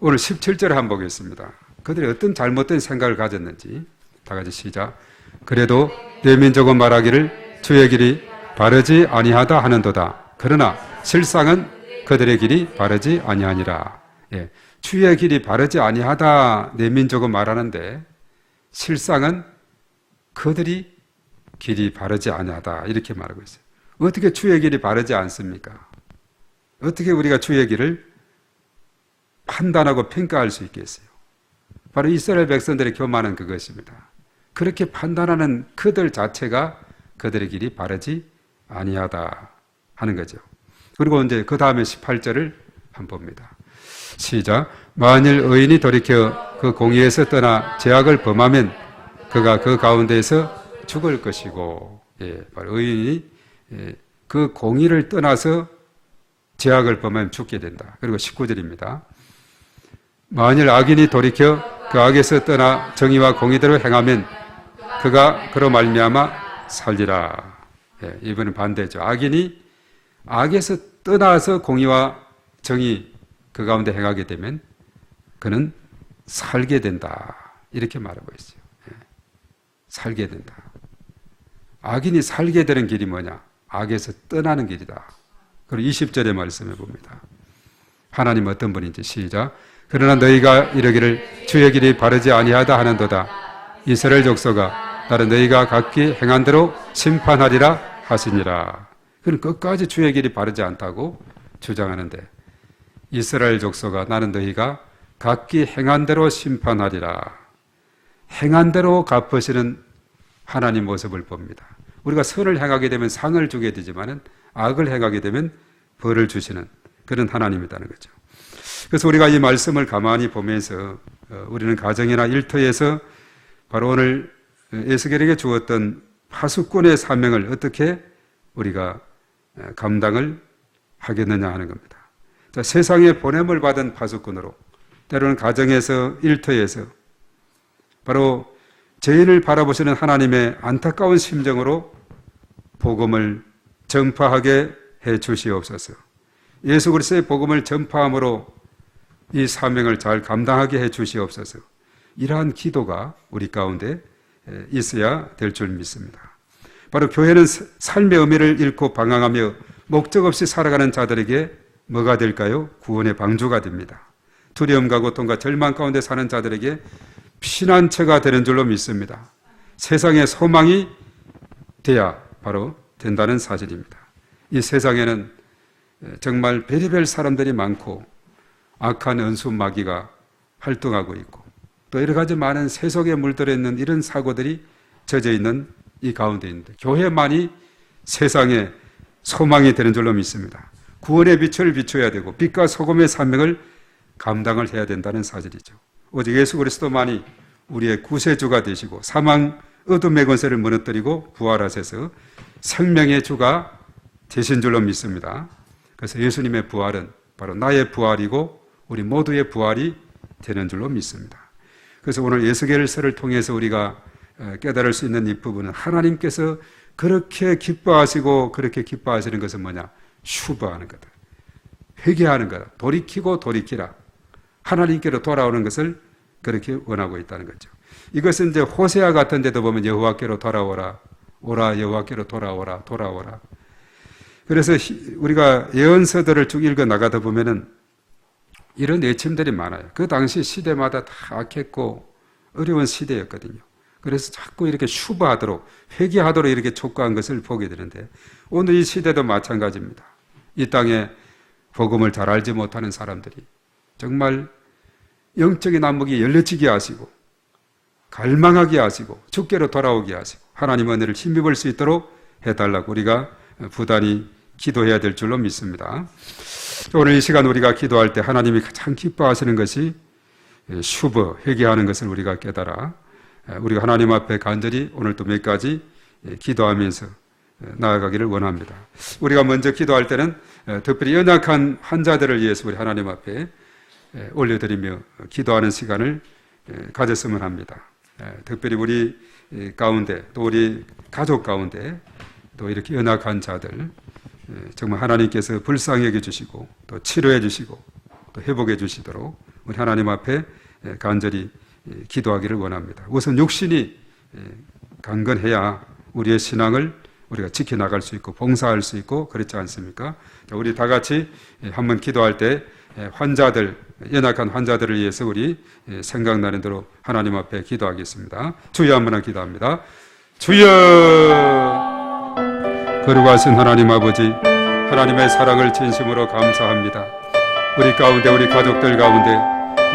오늘 17절을 한번 보겠습니다. 그들이 어떤 잘못된 생각을 가졌는지 다 같이 시작. 그래도 내 민족은 말하기를 주의 길이 바르지 아니하다 하는도다. 그러나 실상은 그들의 길이 바르지 아니하니라. 예, 주의 길이 바르지 아니하다 내 민족은 말하는데 실상은 그들이 길이 바르지 아니하다 이렇게 말하고 있어요. 어떻게 주의 길이 바르지 않습니까? 어떻게 우리가 주의 길을 판단하고 평가할 수 있겠어요? 바로 이스라엘 백성들의 교만은 그것입니다. 그렇게 판단하는 그들 자체가 그들의 길이 바르지 아니하다 하는 거죠. 그리고 이제 그 다음에 18절을 한번 봅니다. 시작. 만일 의인이 돌이켜 그 공의에서 떠나 죄악을 범하면 그가 그 가운데에서 죽을 것이고, 예, 바로 의인이 그 공의를 떠나서 죄악을 범하면 죽게 된다. 그리고 19절입니다. 만일 악인이 돌이켜 그 악에서 떠나 정의와 공의대로 행하면 그가 그로 말미암아 살리라. 예, 이번엔 반대죠. 악인이 악에서 떠나서 공의와 정의 그 가운데 행하게 되면 그는 살게 된다. 이렇게 말하고 있어요. 예, 살게 된다. 악인이 살게 되는 길이 뭐냐? 악에서 떠나는 길이다. 그리고 20절에 말씀해 봅니다. 하나님 어떤 분인지 시작. 그러나 너희가 이르기를 주의 길이 바르지 아니하다 하는도다. 이스라엘 족속아 나는 너희가 각기 행한 대로 심판하리라 하시니라. 그는 끝까지 주의 길이 바르지 않다고 주장하는데 이스라엘 족속아 나는 너희가 각기 행한 대로 심판하리라. 행한 대로 갚으시는 하나님 모습을 봅니다. 우리가 선을 행하게 되면 상을 주게 되지만은 악을 행하게 되면 벌을 주시는 그런 하나님이라는 거죠. 그래서 우리가 이 말씀을 가만히 보면서 우리는 가정이나 일터에서 바로 오늘 에스겔에게 주었던 파수꾼의 사명을 어떻게 우리가 감당을 하겠느냐 하는 겁니다. 자, 세상에 보냄을 받은 파수꾼으로 때로는 가정에서 일터에서 바로 죄인을 바라보시는 하나님의 안타까운 심정으로 복음을 전파하게 해 주시옵소서. 예수 그리스도의 복음을 전파함으로 이 사명을 잘 감당하게 해 주시옵소서. 이러한 기도가 우리 가운데 있어야 될 줄 믿습니다. 바로 교회는 삶의 의미를 잃고 방황하며 목적 없이 살아가는 자들에게 뭐가 될까요? 구원의 방주가 됩니다. 두려움과 고통과 절망 가운데 사는 자들에게 피난처가 되는 줄로 믿습니다. 세상의 소망이 돼야 바로 된다는 사실입니다. 이 세상에는 정말 별의별 사람들이 많고 악한 은수 마귀가 활동하고 있고 또 여러 가지 많은 세속에 물들어 있는 이런 사고들이 젖어 있는 이 가운데 있는데 교회만이 세상의 소망이 되는 줄로 믿습니다. 구원의 빛을 비춰야 되고 빛과 소금의 사명을 감당을 해야 된다는 사실이죠. 오직 예수 그리스도만이 우리의 구세주가 되시고 사망 어둠의 권세를 무너뜨리고 부활하셔서 생명의 주가 되신 줄로 믿습니다. 그래서 예수님의 부활은 바로 나의 부활이고 우리 모두의 부활이 되는 줄로 믿습니다. 그래서 오늘 에스겔서를 통해서 우리가 깨달을 수 있는 이 부분은 하나님께서 그렇게 기뻐하시고 그렇게 기뻐하시는 것은 뭐냐? 슈버하는 거다. 회개하는 거다. 돌이키고 돌이키라. 하나님께로 돌아오는 것을 그렇게 원하고 있다는 거죠. 이것은 이제 호세아 같은 데도 보면 여호와께로 돌아오라. 오라 여호와께로 돌아오라. 돌아오라. 그래서 우리가 예언서들을 쭉 읽어 나가다 보면은 이런 외침들이 많아요. 그 당시 시대마다 다 악했고 어려운 시대였거든요. 그래서 자꾸 이렇게 슈버하도록 회개하도록 이렇게 촉구한 것을 보게 되는데 오늘 이 시대도 마찬가지입니다. 이 땅에 복음을 잘 알지 못하는 사람들이 정말 영적인 안목이 열려지게 하시고 갈망하게 하시고 주께로 돌아오게 하시고 하나님의 은혜를 힘입을 수 있도록 해달라고 우리가 부단히 기도해야 될 줄로 믿습니다. 오늘 이 시간 우리가 기도할 때 하나님이 가장 기뻐하시는 것이 슈버, 회개하는 것을 우리가 깨달아 우리가 하나님 앞에 간절히 오늘 또 몇 가지 기도하면서 나아가기를 원합니다. 우리가 먼저 기도할 때는 특별히 연약한 환자들을 위해서 우리 하나님 앞에 올려드리며 기도하는 시간을 가졌으면 합니다. 특별히 우리 가운데 또 우리 가족 가운데 또 이렇게 연약한 자들 정말 하나님께서 불쌍히 여겨주시고 또 치료해 주시고 또 회복해 주시도록 우리 하나님 앞에 간절히 기도하기를 원합니다. 우선 육신이 강건해야 우리의 신앙을 우리가 지켜나갈 수 있고 봉사할 수 있고 그렇지 않습니까? 우리 다 같이 한번 기도할 때 환자들, 연약한 환자들을 위해서 우리 생각나는 대로 하나님 앞에 기도하겠습니다. 주여 한번 기도합니다. 주여, 거룩하신 하나님 아버지, 하나님의 사랑을 진심으로 감사합니다. 우리 가운데 우리 가족들 가운데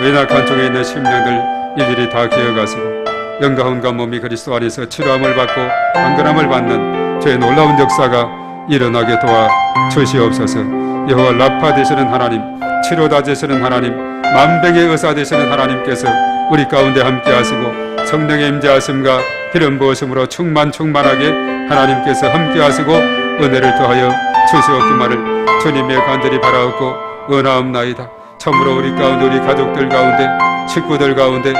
연약한 쪽에 있는 심령들 일일이 다 기억하시고 영과 혼과 몸이 그리스도 안에서 치료함을 받고 강건함을 받는 죄의 놀라운 역사가 일어나게 도와 주시옵소서. 여호와 라파 되시는 하나님, 치료다 되시는 하나님, 만병의 의사 되시는 하나님께서 우리 가운데 함께 하시고 성령의 임재하심과 기름 부으심으로 충만하게 하나님께서 함께 하시고 은혜를 더하여 주시옵기만을 주님의 간절히 바라옵고 원하옵나이다. 참으로 우리 가운데 우리 가족들 가운데 식구들 가운데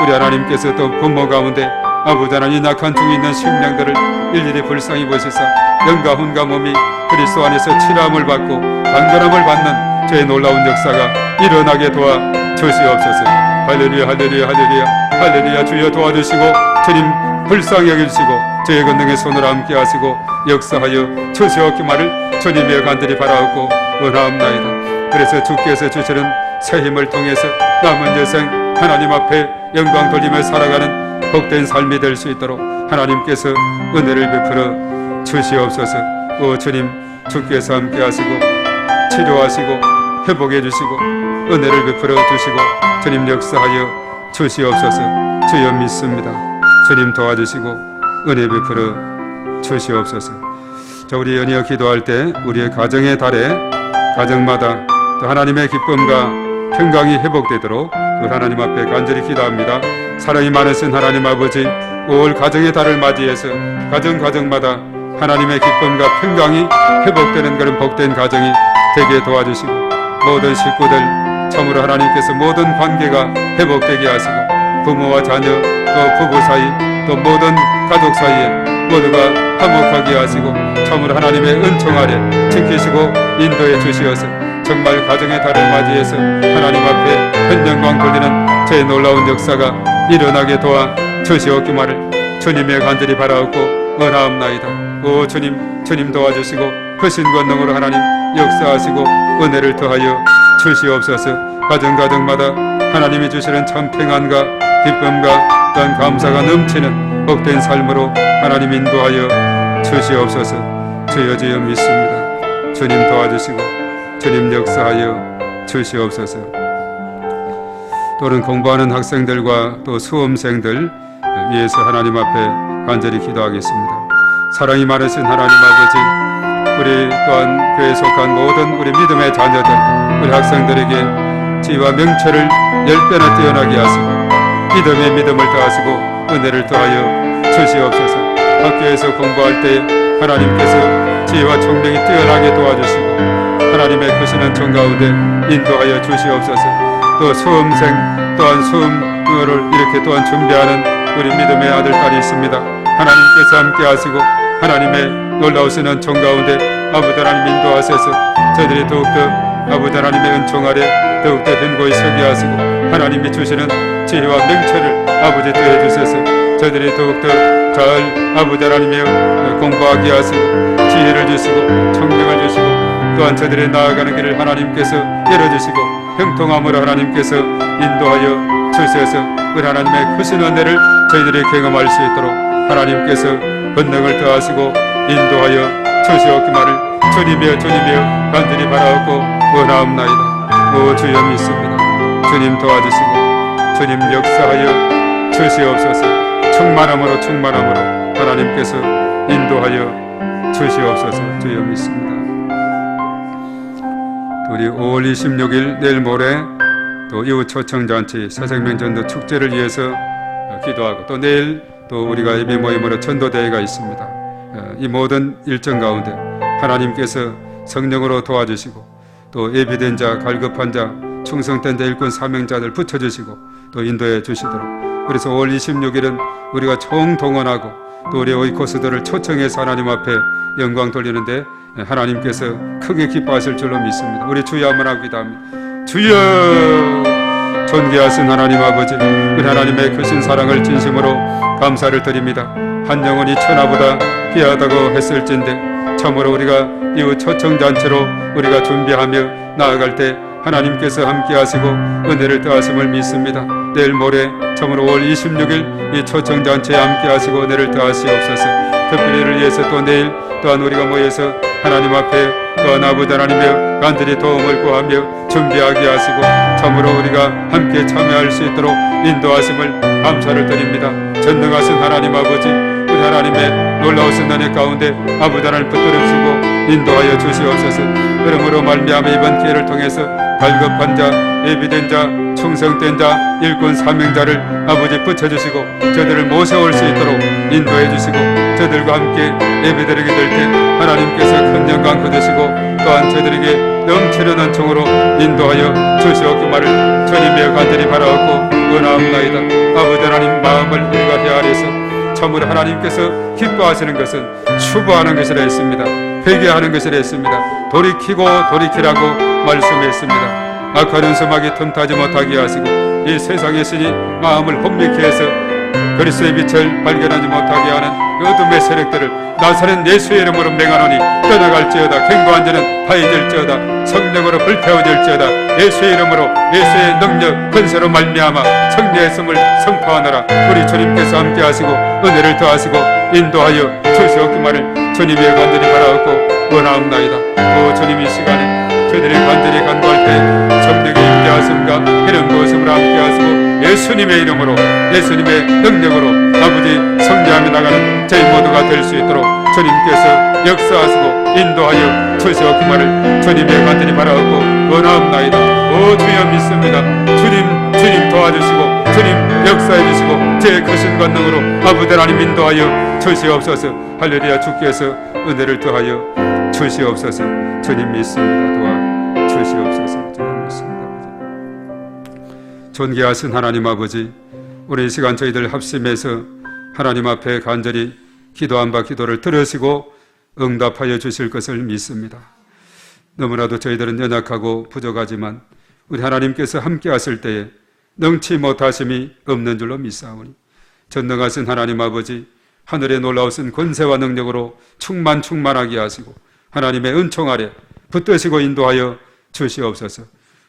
우리 하나님께서 또 부모 가운데 아버지 하나님 약한 중에 있는 심령들을 일일이 불쌍히 보시사 영과 혼과 몸이 그리스도 안에서 치료함을 받고 강건함을 받는 죄의 놀라운 역사가 일어나게 도와 주시옵소서. 할렐루야 할렐루야 할렐루야 할렐루야. 주여 도와주시고 주님 불쌍히 여겨주시고 죄의 권능의 손으로 함께 하시고 역사하여 주시옵기만을 주님의 간절히 바라옵고 원하옵나이다. 그래서 주께서 주시는 새 힘을 통해서 남은 여생 하나님 앞에 영광 돌리며 살아가는 복된 삶이 될 수 있도록 하나님께서 은혜를 베풀어 주시옵소서. 오 주님, 주께서 함께 하시고 치료하시고 회복해 주시고 은혜를 베풀어 주시고 주님 역사하여 주시옵소서. 주여 믿습니다. 주님 도와주시고 은혜 베풀어 주시옵소서. 자, 우리 연이어 기도할 때 우리의 가정의 달에 가정마다 또 하나님의 기쁨과 평강이 회복되도록 하나님 앞에 간절히 기도합니다. 사랑이 많으신 하나님 아버지, 5월 가정의 달을 맞이해서 가정마다 하나님의 기쁨과 평강이 회복되는 그런 복된 가정이 되게 도와주시고 모든 식구들 참으로 하나님께서 모든 관계가 회복되게 하시고 부모와 자녀 또 부부 사이 또 모든 가족 사이에 모두가 화목하게 하시고 참으로 하나님의 은총 아래 지키시고 인도해 주시어서 정말 가정의 달을 맞이해서 하나님 앞에 현영광 돌리는 제 놀라운 역사가 일어나게 도와 주시옵기만을 주님의 간절히 바라옵고 원하옵나이다. 오 주님 도와주시고 크신 권능으로 하나님 역사하시고 은혜를 더하여 주시옵소서. 가정마다 하나님이 주시는 참 평안과 기쁨과 또한 감사가 넘치는 복된 삶으로 하나님 인도하여 주시옵소서. 주여 믿습니다. 주님 도와주시고 주님 역사하여 주시옵소서. 또는 공부하는 학생들과 또 수험생들 위해서 하나님 앞에 간절히 기도하겠습니다. 사랑이 많으신 하나님 아버지, 우리 또한 교회에 속한 모든 우리 믿음의 자녀들, 우리 학생들에게 지혜와 명철을 10배나 뛰어나게 하시고 믿음에 믿음을 더하시고 은혜를 더하여 주시옵소서. 학교에서 공부할 때 하나님께서 지혜와 총명이 뛰어나게 도와주시고 하나님의 크시는 정 가운데 인도하여 주시옵소서. 또 수험생 또한 수험을 이렇게 또한 준비하는 우리 믿음의 아들, 딸이 있습니다. 하나님께서 함께 하시고 하나님의 놀라우시는 정 가운데 아버지 하나님 인도하셔서 저들이 더욱더 아버지 하나님의 은총 아래 더욱더 견고히 서게 하시고 하나님이 주시는 지혜와 명철을 아버지 더해 주셔서 저들이 더욱더 잘 아버지 하나님의 공부하게 하시고 지혜를 주시고 청명을 주시고 또한 저들의 나아가는 길을 하나님께서 열어주시고 형통함으로 하나님께서 인도하여 주셔서 우리 하나님의 크신 은혜를 저희들이 경험할 수 있도록 하나님께서 권능을 더하시고 인도하여 주시옵기만을 주님이여 간절히 바라옵고 원하옵나이다. 오 주여 믿습니다. 주님 도와주시고 주님 역사하여 주시옵소서. 충만함으로 하나님께서 인도하여 주시옵소서. 주여 믿습니다. 우리 5월 26일 내일 모레 또 이후 초청잔치 새생명전도 축제를 위해서 기도하고 또 내일 또 우리가 예배 모임으로 전도대회가 있습니다. 이 모든 일정 가운데 하나님께서 성령으로 도와주시고 또 예비된 자, 갈급한 자, 충성된 자, 일꾼 사명자들 붙여주시고 또 인도해 주시도록. 그래서 5월 26일은 우리가 총동원하고 또 우리 오이코스들을 초청해서 하나님 앞에 영광 돌리는데 하나님께서 크게 기뻐하실 줄로 믿습니다. 우리 주여 한번 하고 기도합니다. 주여, 존귀하신 하나님 아버지, 우리 하나님의 크신 사랑을 진심으로 감사를 드립니다. 한 영혼이 천하보다 귀하다고 했을진데 참으로 우리가 이후 초청잔치로 우리가 준비하며 나아갈 때 하나님께서 함께 하시고 은혜를 더하심을 믿습니다. 내일 모레 참으로 5월 26일 이 초청잔치에 함께 하시고 은혜를 더하시옵소서. 특별히 이를 위해서 또 내일 또한 우리가 모여서 하나님 앞에 또한 아버지 하나님의 간절히 도움을 구하며 준비하게 하시고 참으로 우리가 함께 참여할 수 있도록 인도하심을 감사를 드립니다. 전능하신 하나님 아버지, 우리 하나님의 놀라우신 은혜 가운데 아버지 하나님 붙들으시고 인도하여 주시옵소서. 그러므로 말미암아 이번 기회를 통해서 갈급한 자, 예비된 자, 충성된 자, 일꾼 사명자를 아버지 붙여주시고 저들을 모셔올 수 있도록 인도해 주시고 저들과 함께 예배드리게 될 때 하나님께서 큰 영광 거두시고 또한 저들에게 넘치는 은총으로 인도하여 주시옵기만을 주님의 간절히 바라옵고 원하옵나이다. 아버지 하나님 마음을 우리가 헤아려서 참으로 하나님께서 기뻐하시는 것은 추구하는 것이라 했습니다. 회개하는 것이라 했습니다. 돌이키라고 말씀했습니다. 악한 은수막이 틈타지 못하게 하시고 이 세상의 신이 마음을 혼미케 해서 그리스도의 빛을 발견하지 못하게 하는 어둠의 세력들을 나사렛 예수의 이름으로 맹하노니 떠나갈지어다. 견고한 자는 파해질지어다. 성령으로 불태워질지어다. 예수의 이름으로 예수의 능력 권세로 말미암아 승리했음을 선포하노라. 우리 주님께서 함께 하시고 은혜를 더하시고 인도하여 주시옵기만을 주님의 간절히 바라옵고 원하옵나이다. 오 주님, 이 시간에 저희들이 간절히 간구할 때 성령의 임재하심과 이런 모습으로 함께 하시고 예수님의 이름으로 예수님의 능력으로 아버지 성장하며 나가는 저희 모두가 될 수 있도록 주님께서 역사하시고 인도하여 주시옵기만을 주님의 간절히 바라옵고 원하옵나이다. 오 주여 믿습니다. 주님 도와주시고 주님 역사해 주시고 제 크신 권능으로 아버지 하나님 인도하여 주시옵소서. 할렐루야. 주께서 은혜를 더하여 주시옵소서. 주님 믿습니다. 도와 주시옵소서. 주님 믿습니다. 존귀하신 하나님 아버지, 우리 이 시간 저희들 합심해서 하나님 앞에 간절히 기도한 바 기도를 들으시고 응답하여 주실 것을 믿습니다. 너무나도 저희들은 연약하고 부족하지만 우리 하나님께서 함께 하실 때에 능치 못하심이 없는 줄로 믿사오니 전능하신 하나님 아버지, 하늘의 놀라우신 권세와 능력으로 충만하게 하시고 하나님의 은총 아래 붙드시고 인도하여 주시옵소서.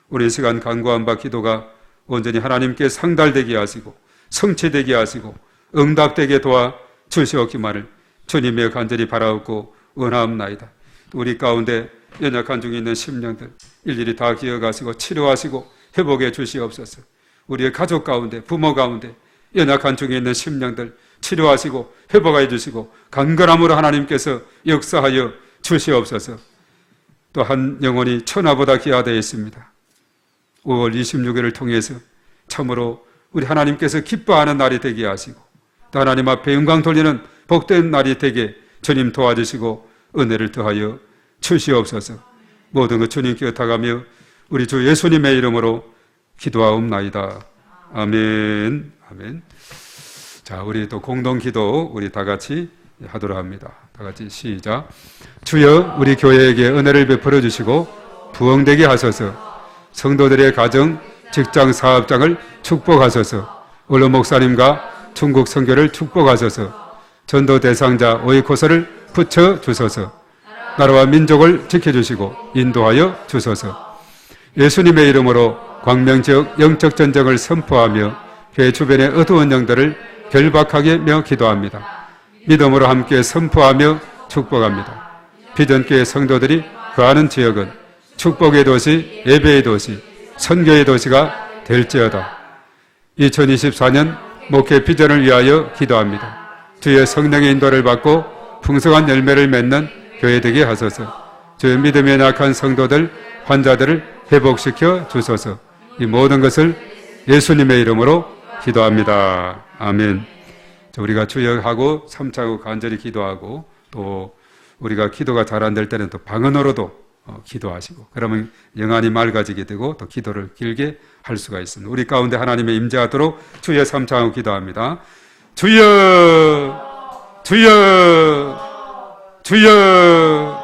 우리 시간 간구한 바 기도가 온전히 하나님께 상달되게 하시고 성취되게 하시고 응답되게 도와 주시옵기만을 주님의 간절히 바라옵고 원하옵나이다. 우리 가운데 연약한 중에 있는 심령들 일일이 다 기억하시고 치료하시고 회복해 주시옵소서. 우리의 가족 가운데, 부모 가운데 연약한 중에 있는 심령들 치료하시고 회복해 주시고 강건함으로 하나님께서 역사하여 주시옵소서. 또 한 영혼이 천하보다 귀하되어 있습니다. 5월 26일을 통해서 참으로 우리 하나님께서 기뻐하는 날이 되게 하시고 또 하나님 앞에 영광 돌리는 복된 날이 되게 주님 도와주시고 은혜를 더하여 주시옵소서. 모든 것 주님께 의탁하며 우리 주 예수님의 이름으로 기도하옵나이다. 아멘. 아멘. 자, 우리 또 공동 기도 우리 다 같이 하도록 합니다. 다 같이 시작. 주여 우리 교회에게 은혜를 베풀어 주시고 부흥되게 하소서. 성도들의 가정, 직장, 사업장을 축복하소서. 원로 목사님과 중국 선교를 축복하소서. 전도 대상자 오이코스를 붙여 주소서. 나라와 민족을 지켜주시고 인도하여 주소서. 예수님의 이름으로 광명지역 영적 전쟁을 선포하며 교회 주변의 어두운 영들을 결박하게 기도합니다. 믿음으로 함께 선포하며 축복합니다. 비전교회 성도들이 거하는 지역은 축복의 도시, 예배의 도시, 선교의 도시가 될지어다. 2024년 목회 비전을 위하여 기도합니다. 주의 성령의 인도를 받고 풍성한 열매를 맺는 교회 되게 하소서. 주의 믿음에 약한 성도들, 환자들을 회복시켜 주소서. 이 모든 것을 예수님의 이름으로 기도합니다. 아멘. 우리가 주여하고 3차하고 간절히 기도하고 또 우리가 기도가 잘 안 될 때는 또 방언으로도 기도하시고 그러면 영안이 맑아지게 되고 또 기도를 길게 할 수가 있습니다. 우리 가운데 하나님의 임재하도록 주여 3차하고 기도합니다. 주여 주여 주여